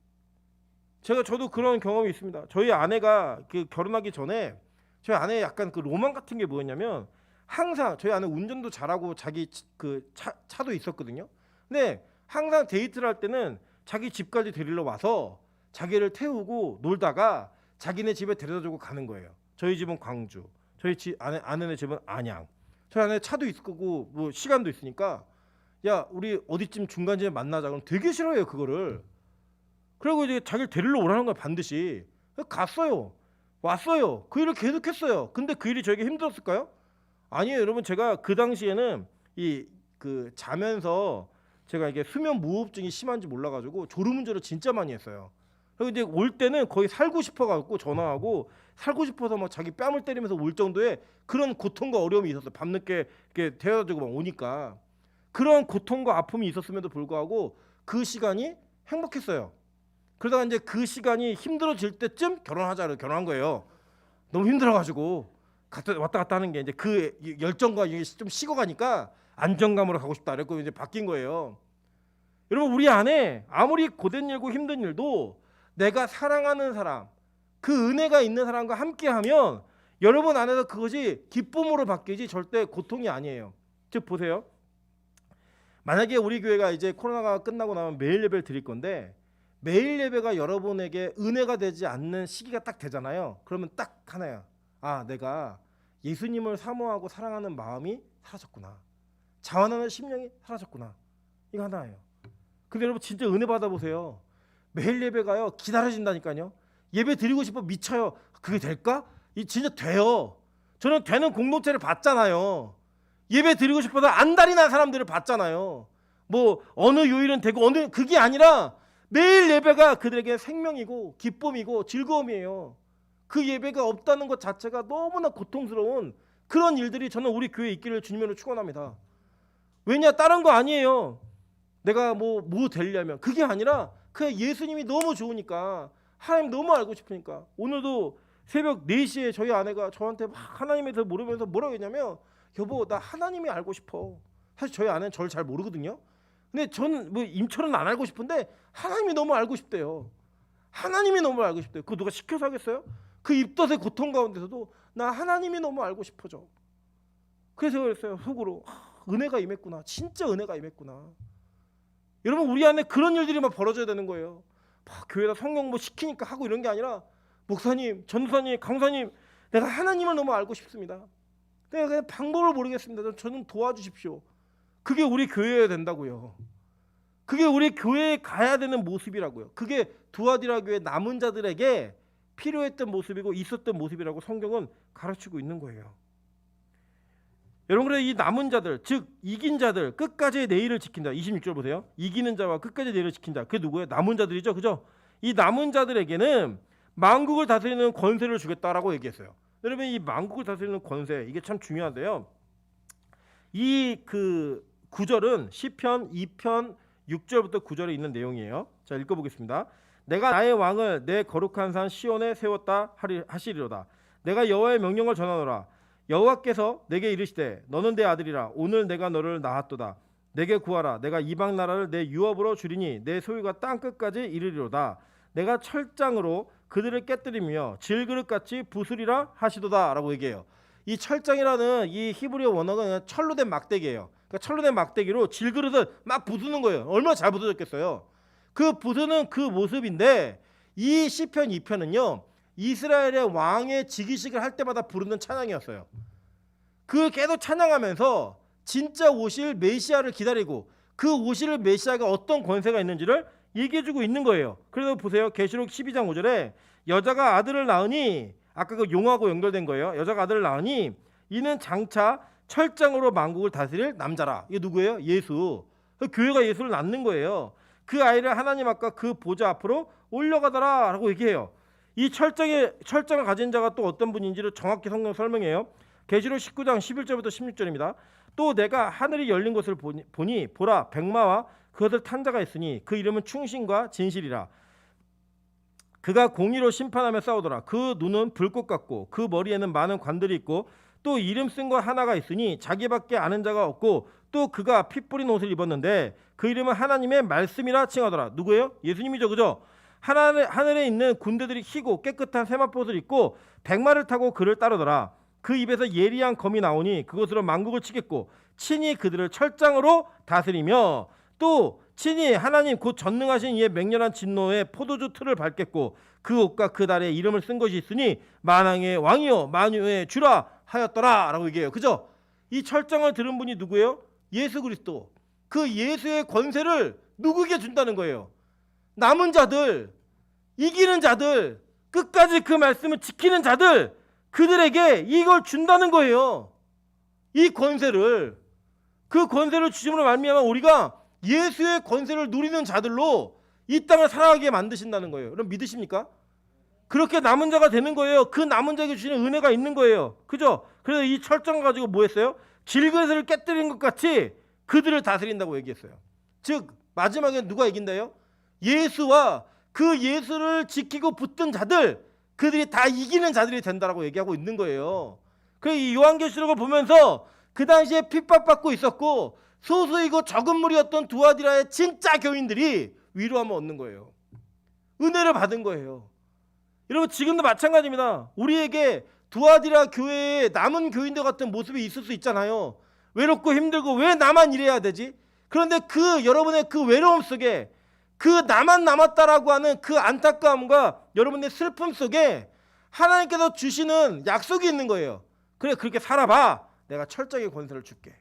Speaker 1: 저도 그런 경험이 있습니다. 저희 아내가 그 결혼하기 전에 저희 아내 약간 그 로망 같은 게 뭐였냐면 항상 저희 아내 운전도 잘하고 자기 그 차도 있었거든요. 근데 항상 데이트를 할 때는 자기 집까지 데리러 와서 자기를 태우고 놀다가 자기네 집에 데려다주고 가는 거예요. 저희 집은 광주, 저희 아내네 집은 안양. 저희 아내 차도 있을 거고 뭐 시간도 있으니까 야 우리 어디쯤 중간쯤에 만나자. 그럼 되게 싫어해요 그거를. 그리고 이제 자기를 데리러 오라는 거야 반드시. 갔어요. 왔어요. 그 일을 계속했어요. 근데 그 일이 저에게 힘들었을까요? 아니에요. 여러분 제가 그 당시에는 이 그 자면서 제가 이게 수면 무호흡증이 심한지 몰라가지고 졸음운전을 진짜 많이 했어요. 그리고 이제 올 때는 거의 살고 싶어가지고 전화하고 살고 싶어서 막 자기 뺨을 때리면서 올 정도의 그런 고통과 어려움이 있었어요. 밤늦게 이렇게 데려다주고 막 오니까 그런 고통과 아픔이 있었음에도 불구하고 그 시간이 행복했어요. 그러다가 이제 그 시간이 힘들어질 때쯤 결혼하자고 결혼한 거예요. 너무 힘들어가지고 왔다 갔다 하는 게 이제 그 열정과 이게 좀 식어가니까 안정감으로 가고 싶다. 그래서 이제 바뀐 거예요. 여러분 우리 안에 아무리 고된 일고 힘든 일도 내가 사랑하는 사람, 그 은혜가 있는 사람과 함께하면 여러분 안에서 그것이 기쁨으로 바뀌지 절대 고통이 아니에요. 즉 보세요. 만약에 우리 교회가 이제 코로나가 끝나고 나면 매일 예배를 드릴 건데 매일 예배가 여러분에게 은혜가 되지 않는 시기가 딱 되잖아요. 그러면 딱 하나야. 아, 내가 예수님을 사모하고 사랑하는 마음이 사라졌구나. 자원하는 심령이 사라졌구나. 이거 하나예요. 근데 여러분 진짜 은혜 받아보세요. 매일 예배가요 기다려진다니까요. 예배 드리고 싶어 미쳐요. 그게 될까? 이 진짜 돼요. 저는 되는 공동체를 봤잖아요. 예배 드리고 싶어서 안달이 난 사람들을 봤잖아요. 뭐 어느 요일은 되고 어느 그게 아니라 매일 예배가 그들에게 생명이고 기쁨이고 즐거움이에요. 그 예배가 없다는 것 자체가 너무나 고통스러운 그런 일들이 저는 우리 교회에 있기를 주님으로 축원합니다. 왜냐 다른 거 아니에요. 내가 뭐 되려면 그게 아니라 그냥 예수님이 너무 좋으니까 하나님 너무 알고 싶으니까 오늘도 새벽 4시에 저희 아내가 저한테 막 하나님에 대해서 모르면서 뭐라고 했냐면 여보 나 하나님이 알고 싶어. 사실 저희 아내는 저를 잘 모르거든요. 근데 저는 뭐 임철은 안 알고 싶은데 하나님이 너무 알고 싶대요. 하나님이 너무 알고 싶대요. 그거 누가 시켜서 하겠어요? 그 입덧의 고통 가운데서도 나 하나님이 너무 알고 싶어져. 그래서 그랬어요. 속으로 은혜가 임했구나. 진짜 은혜가 임했구나. 여러분 우리 안에 그런 일들이 막 벌어져야 되는 거예요. 막 교회에다 성경 뭐 시키니까 하고 이런 게 아니라 목사님, 전도사님, 강사님 내가 하나님을 너무 알고 싶습니다. 내가 그냥 방법을 모르겠습니다. 저는 도와주십시오. 그게 우리 교회여야 된다고요. 그게 우리 교회에 가야 되는 모습이라고요. 그게 두아디라 교회 남은 자들에게 필요했던 모습이고 있었던 모습이라고 성경은 가르치고 있는 거예요. 여러분 그래 이 남은 자들 즉 이긴 자들 끝까지 내일을 지킨다. 26절 보세요. 이기는 자와 끝까지 내일을 지킨다. 그게 누구예요? 남은 자들이죠. 그죠? 이 남은 자들에게는 만국을 다스리는 권세를 주겠다라고 얘기했어요. 여러분 이 만국을 다스리는 권세 이게 참 중요한데요. 이 그 구절은 시편 2편 6절부터 9절에 있는 내용이에요. 자 읽어보겠습니다. 내가 나의 왕을 내 거룩한 산 시온에 세웠다 하시리로다. 내가 여호와의 명령을 전하노라. 여호와께서 내게 이르시되 너는 내 아들이라. 오늘 내가 너를 낳았도다. 내게 구하라. 내가 이방 나라를 내 유업으로 주리니 내 소유가 땅 끝까지 이르리로다. 내가 철장으로 그들을 깨뜨리며 질그릇같이 부수리라 하시도다 라고 얘기해요. 이 철장이라는 이 히브리어 원어가 철로 된 막대기예요. 그러니까 철로 된 막대기로 질그릇을 막 부수는 거예요. 얼마나 잘 부서졌겠어요. 그 부수는 그 모습인데 이 시편 2편은요 이스라엘의 왕의 즉위식을 할 때마다 부르는 찬양이었어요. 그 계속 찬양하면서 진짜 오실 메시아를 기다리고 그 오실 메시아가 어떤 권세가 있는지를 얘기해주고 있는 거예요. 그래서 보세요. 계시록 12장 5절에 여자가 아들을 낳으니 아까 그 용하고 연결된 거예요. 여자가 아들을 낳으니 이는 장차 철장으로 만국을 다스릴 남자라. 이게 누구예요? 예수. 교회가 예수를 낳는 거예요. 그 아이를 하나님 앞과 그 보좌 앞으로 올려가더라 라고 얘기해요. 이 철장을 가진 자가 또 어떤 분인지를 정확히 성경 설명해요. 계시록 19장 11절부터 16절입니다. 또 내가 하늘이 열린 것을 보니 보라 백마와 그것을 탄 자가 있으니 그 이름은 충신과 진실이라. 그가 공의로 심판하며 싸우더라. 그 눈은 불꽃 같고 그 머리에는 많은 관들이 있고 또 이름 쓴 것 하나가 있으니 자기밖에 아는 자가 없고 또 그가 피 뿌린 옷을 입었는데 그 이름은 하나님의 말씀이라 칭하더라. 누구예요? 예수님이죠, 그죠? 하늘에 있는 군대들이 희고 깨끗한 세마포옷을 입고 백마를 타고 그를 따르더라. 그 입에서 예리한 검이 나오니 그것으로 만국을 치겠고 친히 그들을 철장으로 다스리며 또 친히 하나님 곧 전능하신 이의 맹렬한 진노의 포도주 틀을 밟겠고 그 옷과 그 달에 이름을 쓴 것이 있으니 만왕의 왕이요 만유의 주라 하였더라 라고 얘기해요. 그죠? 이 철장을 들은 분이 누구예요? 예수 그리스도. 그 예수의 권세를 누구에게 준다는 거예요? 남은 자들, 이기는 자들, 끝까지 그 말씀을 지키는 자들, 그들에게 이걸 준다는 거예요. 이 권세를. 그 권세를 주심으로 말미암아 우리가 예수의 권세를 누리는 자들로 이 땅을 살아가게 만드신다는 거예요. 여러분 믿으십니까? 그렇게 남은 자가 되는 거예요. 그 남은 자에게 주시는 은혜가 있는 거예요. 그죠? 그래서 이 철장 가지고 뭐 했어요? 질그릇을 깨뜨린 것 같이 그들을 다스린다고 얘기했어요. 즉 마지막에 누가 이긴다요? 예수와 그 예수를 지키고 붙든 자들, 그들이 다 이기는 자들이 된다라고 얘기하고 있는 거예요. 그래서 이 요한계시록을 보면서 그 당시에 핍박받고 있었고 소수이고 적은 무리였던 두아디라의 진짜 교인들이 위로함을 얻는 거예요. 은혜를 받은 거예요. 여러분 지금도 마찬가지입니다. 우리에게 두아디라 교회에 남은 교인들 같은 모습이 있을 수 있잖아요. 외롭고 힘들고 왜 나만 이래야 되지? 그런데 그 여러분의 그 외로움 속에 그 나만 남았다라고 하는 그 안타까움과 여러분의 슬픔 속에 하나님께서 주시는 약속이 있는 거예요. 그래 그렇게 살아봐. 내가 철저하게 권세를 줄게.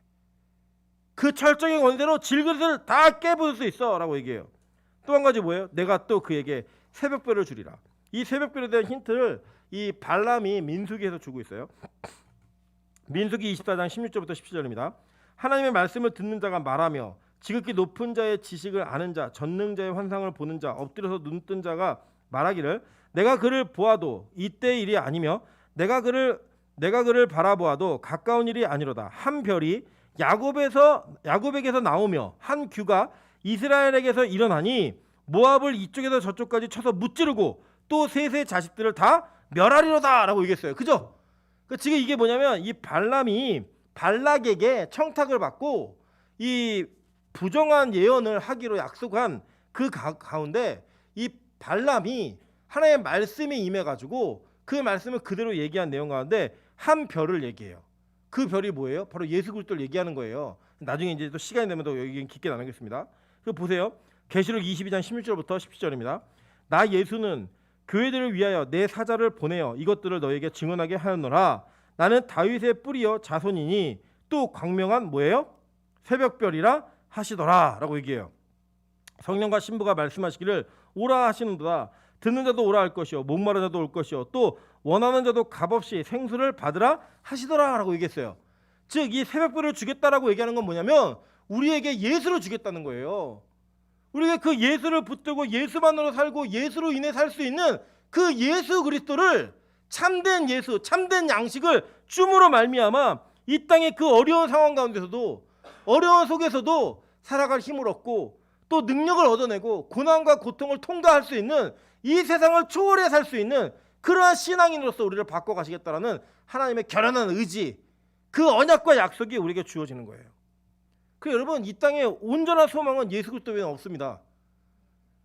Speaker 1: 그 철저하게 권세로 질그릇을 다 깨부술 수 있어 라고 얘기해요. 또 한 가지 뭐예요? 내가 또 그에게 새벽별을 주리라. 이 새벽별에 대한 힌트를 이 발람이 민수기에서 주고 있어요. 민수기 24장 16절부터 17절입니다. 하나님의 말씀을 듣는 자가 말하며 지극히 높은 자의 지식을 아는 자, 전능자의 환상을 보는 자, 엎드려서 눈뜬 자가 말하기를 내가 그를 보아도 이때의 일이 아니며 내가 그를 바라보아도 가까운 일이 아니로다. 한 별이 야곱에게서 나오며 한 규가 이스라엘에게서 일어나니 모압을 이쪽에서 저쪽까지 쳐서 무찌르고 또 셋의 자식들을 다 멸하리로다 라고 얘기했어요. 그죠? 지금 이게 뭐냐면 이 발람이 발락에게 청탁을 받고 이 부정한 예언을 하기로 약속한 그 가운데 이 발람이 하나님의 말씀이 임해가지고 그 말씀을 그대로 얘기한 내용 가운데 한 별을 얘기해요. 그 별이 뭐예요? 바로 예수 그리스도를 얘기하는 거예요. 나중에 이제 또 시간이 되면 더 여기 깊게 나누겠습니다. 그 보세요. 계시록 22장 16절부터 17절입니다. 나 예수는 교회들을 위하여 내 사자를 보내어 이것들을 너에게 증언하게 하였노라. 나는 다윗의 뿌리여 자손이니 또 광명한 뭐예요? 새벽별이라 하시더라 라고 얘기해요. 성령과 신부가 말씀하시기를 오라 하시는도다. 듣는 자도 오라 할 것이요 목마른 자도 올 것이요 또 원하는 자도 값없이 생수를 받으라 하시더라 라고 얘기했어요. 즉 이 새벽별을 주겠다라고 얘기하는 건 뭐냐면 우리에게 예수를 주겠다는 거예요. 우리가 그 예수를 붙들고 예수만으로 살고 예수로 인해 살 수 있는 그 예수 그리스도를 참된 예수, 참된 양식을 줌으로 말미암아 이 땅의 그 어려운 상황 가운데서도 어려운 속에서도 살아갈 힘을 얻고 또 능력을 얻어내고 고난과 고통을 통과할 수 있는 이 세상을 초월해 살 수 있는 그러한 신앙인으로서 우리를 바꿔가시겠다라는 하나님의 결연한 의지, 그 언약과 약속이 우리에게 주어지는 거예요. 그래서 여러분 이 땅에 온전한 소망은 예수 그리스도 외에는 없습니다.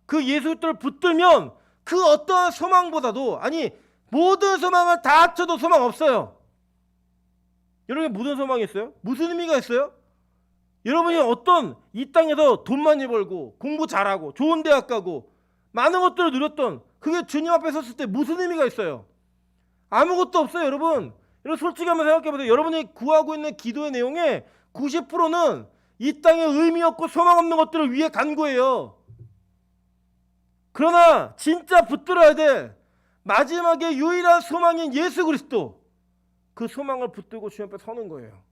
Speaker 1: 그 예수 그리스도를 붙들면 그 어떠한 소망보다도 아니 모든 소망을 다 합쳐도 소망 없어요. 여러분이 무슨 소망이 있어요? 무슨 의미가 있어요? 여러분이 어떤 이 땅에서 돈 많이 벌고 공부 잘하고 좋은 대학 가고 많은 것들을 누렸던 그게 주님 앞에 섰을 때 무슨 의미가 있어요? 아무것도 없어요. 여러분 솔직히 한번 생각해보세요. 여러분이 구하고 있는 기도의 내용의 90%는 이 땅에 의미 없고 소망 없는 것들을 위해 간구해요. 그러나 진짜 붙들어야 돼. 마지막에 유일한 소망인 예수 그리스도, 그 소망을 붙들고 주님 앞에 서는 거예요.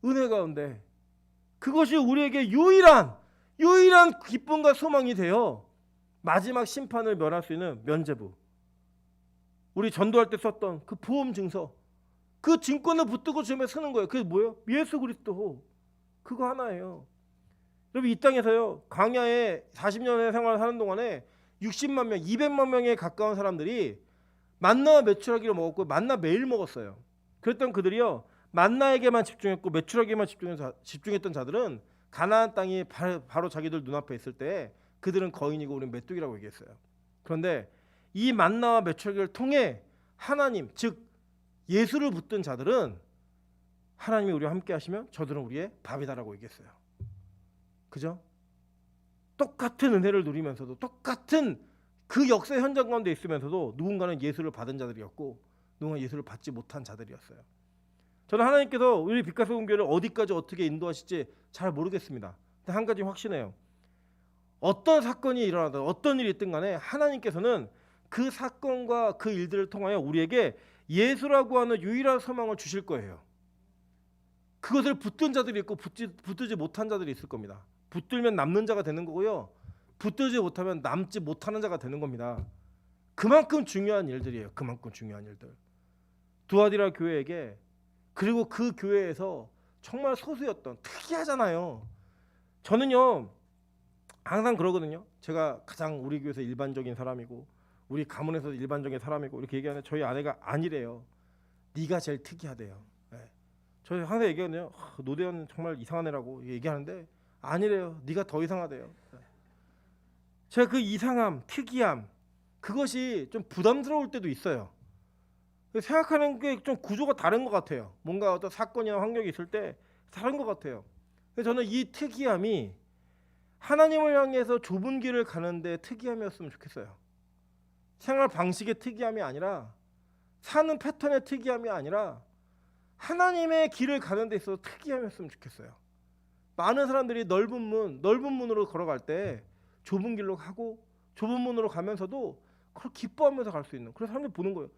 Speaker 1: 은혜 가운데 그것이 우리에게 유일한 기쁨과 소망이 되어 마지막 심판을 면할 수 있는 면죄부, 우리 전도할 때 썼던 그 보험 증서, 그 증권을 붙들고 주님 앞에 서는 거예요. 그게 뭐예요? 예수 그리스도. 그거 하나예요. 여러분 이 땅에서요 광야에 40년의 생활을 하는 동안에 60만 명, 200만 명에 가까운 사람들이 만나와 메추라기를 먹었고 만나 매일 먹었어요. 그랬던 그들이요 만나에게만 집중했고 매출에게만 집중했던 자들은 가나안 땅이 바로 자기들 눈앞에 있을 때 그들은 거인이고 우리는 메뚜기라고 얘기했어요. 그런데 이 만나와 매출을 통해 하나님 즉 예수를 붙든 자들은 하나님이 우리와 함께 하시면 저들은 우리의 밥이다라고 얘기했어요. 그죠? 똑같은 은혜를 누리면서도 똑같은 그 역사의 현장 가운데 있으면서도 누군가는 예수를 받은 자들이었고 누군가 예수를 받지 못한 자들이었어요. 저는 하나님께서 우리 빛과 소금 교회를 어디까지 어떻게 인도하실지 잘 모르겠습니다. 근데 한 가지 확신해요. 어떤 사건이 일어나든 어떤 일이 있든 간에 하나님께서는 그 사건과 그 일들을 통하여 우리에게 예수라고 하는 유일한 소망을 주실 거예요. 그것을 붙든 자들이 있고 붙들지 못한 자들이 있을 겁니다. 붙들면 남는 자가 되는 거고요. 붙들지 못하면 남지 못하는 자가 되는 겁니다. 그만큼 중요한 일들이에요. 그만큼 중요한 일들. 두아디라 교회에게 그리고 그 교회에서 정말 소수였던 특이하잖아요. 저는요 항상 그러거든요. 제가 가장 우리 교회에서 일반적인 사람이고 우리 가문에서 일반적인 사람이고 이렇게 얘기하는데 저희 아내가 아니래요. 네가 제일 특이하대요. 네. 저희 항상 얘기하거든요. 노대현 정말 이상한 애라고 얘기하는데 아니래요. 네가 더 이상하대요. 네. 제가 그 이상함, 특이함 그것이 좀 부담스러울 때도 있어요. 생각하는 게 좀 구조가 다른 것 같아요. 뭔가 어떤 사건이나 환경이 있을 때 다른 것 같아요. 그래서 저는 이 특이함이 하나님을 향해서 좁은 길을 가는데 특이함이었으면 좋겠어요. 생활 방식의 특이함이 아니라 사는 패턴의 특이함이 아니라 하나님의 길을 가는 데 있어서 특이함이었으면 좋겠어요. 많은 사람들이 넓은 문으로 걸어갈 때 좁은 길로 가고 좁은 문으로 가면서도 그걸 기뻐하면서 갈 수 있는 그런 사람들이 보는 거예요.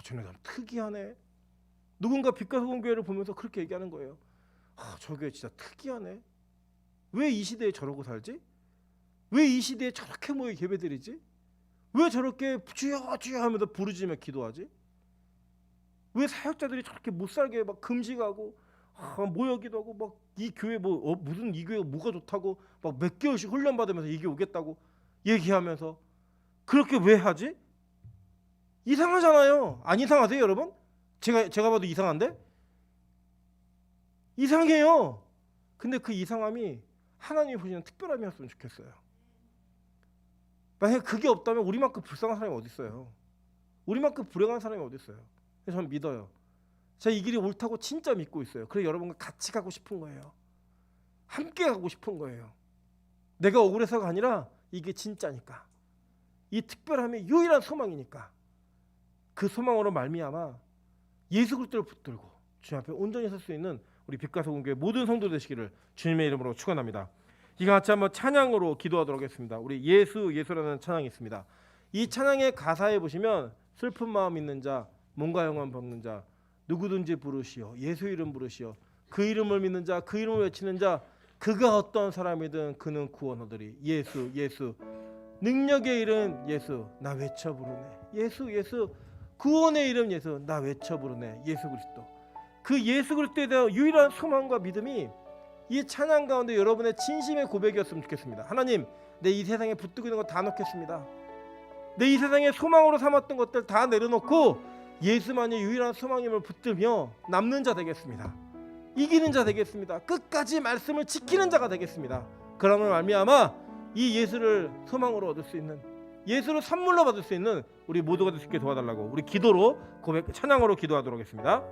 Speaker 1: 쟤네 사람 특이하네. 누군가 빛과 소금 교회를 보면서 그렇게 얘기하는 거예요. 저 교회 진짜 특이하네. 왜 이 시대에 저러고 살지? 왜 이 시대에 저렇게 모여 예배드리지? 왜 저렇게 주여 주여 하면서 부르짖으며 기도하지? 왜 사역자들이 저렇게 못 살게 막 금식하고 모여기도 하고 막 이 교회 무슨 이 교회가 뭐가 좋다고 막 몇 개월씩 훈련 받으면서 이게 오겠다고 얘기하면서 그렇게 왜 하지? 이상하잖아요. 안 이상하세요, 여러분? 제가 봐도 이상한데? 이상해요. 근데 그 이상함이 하나님이 보시는 특별함이었으면 좋겠어요. 만약에 그게 없다면 우리만큼 불쌍한 사람이 어디 있어요? 우리만큼 불행한 사람이 어디 있어요? 그래서 저는 믿어요. 제가 이 길이 옳다고 진짜 믿고 있어요. 그래서 여러분과 같이 가고 싶은 거예요. 함께 가고 싶은 거예요. 내가 억울해서가 아니라 이게 진짜니까. 이 특별함이 유일한 소망이니까. 그 소망으로 말미암아 예수 그리스도를 붙들고 주님 앞에 온전히 설 수 있는 우리 빛과 소금 교회 모든 성도 되시기를 주님의 이름으로 축원합니다. 이거 같이 한번 찬양으로 기도하도록 하겠습니다. 우리 예수라는 찬양이 있습니다. 이 찬양의 가사에 보시면 슬픈 마음 있는 자, 몸과 영혼 벗는 자, 누구든지 부르시오. 예수 이름 부르시오. 그 이름을 믿는 자, 그 이름을 외치는 자, 그가 어떤 사람이든 그는 구원 얻으리. 예수. 능력의 이름 예수. 나 외쳐 부르네. 예수. 구원의 이름 예수. 나 외쳐 부르네. 예수 그리스도. 그 예수 그리스도에 대한 유일한 소망과 믿음이 이 찬양 가운데 여러분의 진심의 고백이었으면 좋겠습니다. 하나님, 내 이 세상에 붙들고 있는 거 다 놓겠습니다. 내 이 세상에 소망으로 삼았던 것들 다 내려놓고 예수만이 유일한 소망임을 붙들며 남는 자 되겠습니다. 이기는 자 되겠습니다. 끝까지 말씀을 지키는 자가 되겠습니다. 그러면 말미암아 이 예수를 소망으로 얻을 수 있는, 예수를 선물로 받을 수 있는 우리 모두가 될 수 있게 도와달라고 우리 기도로 찬양으로 기도하도록 하겠습니다.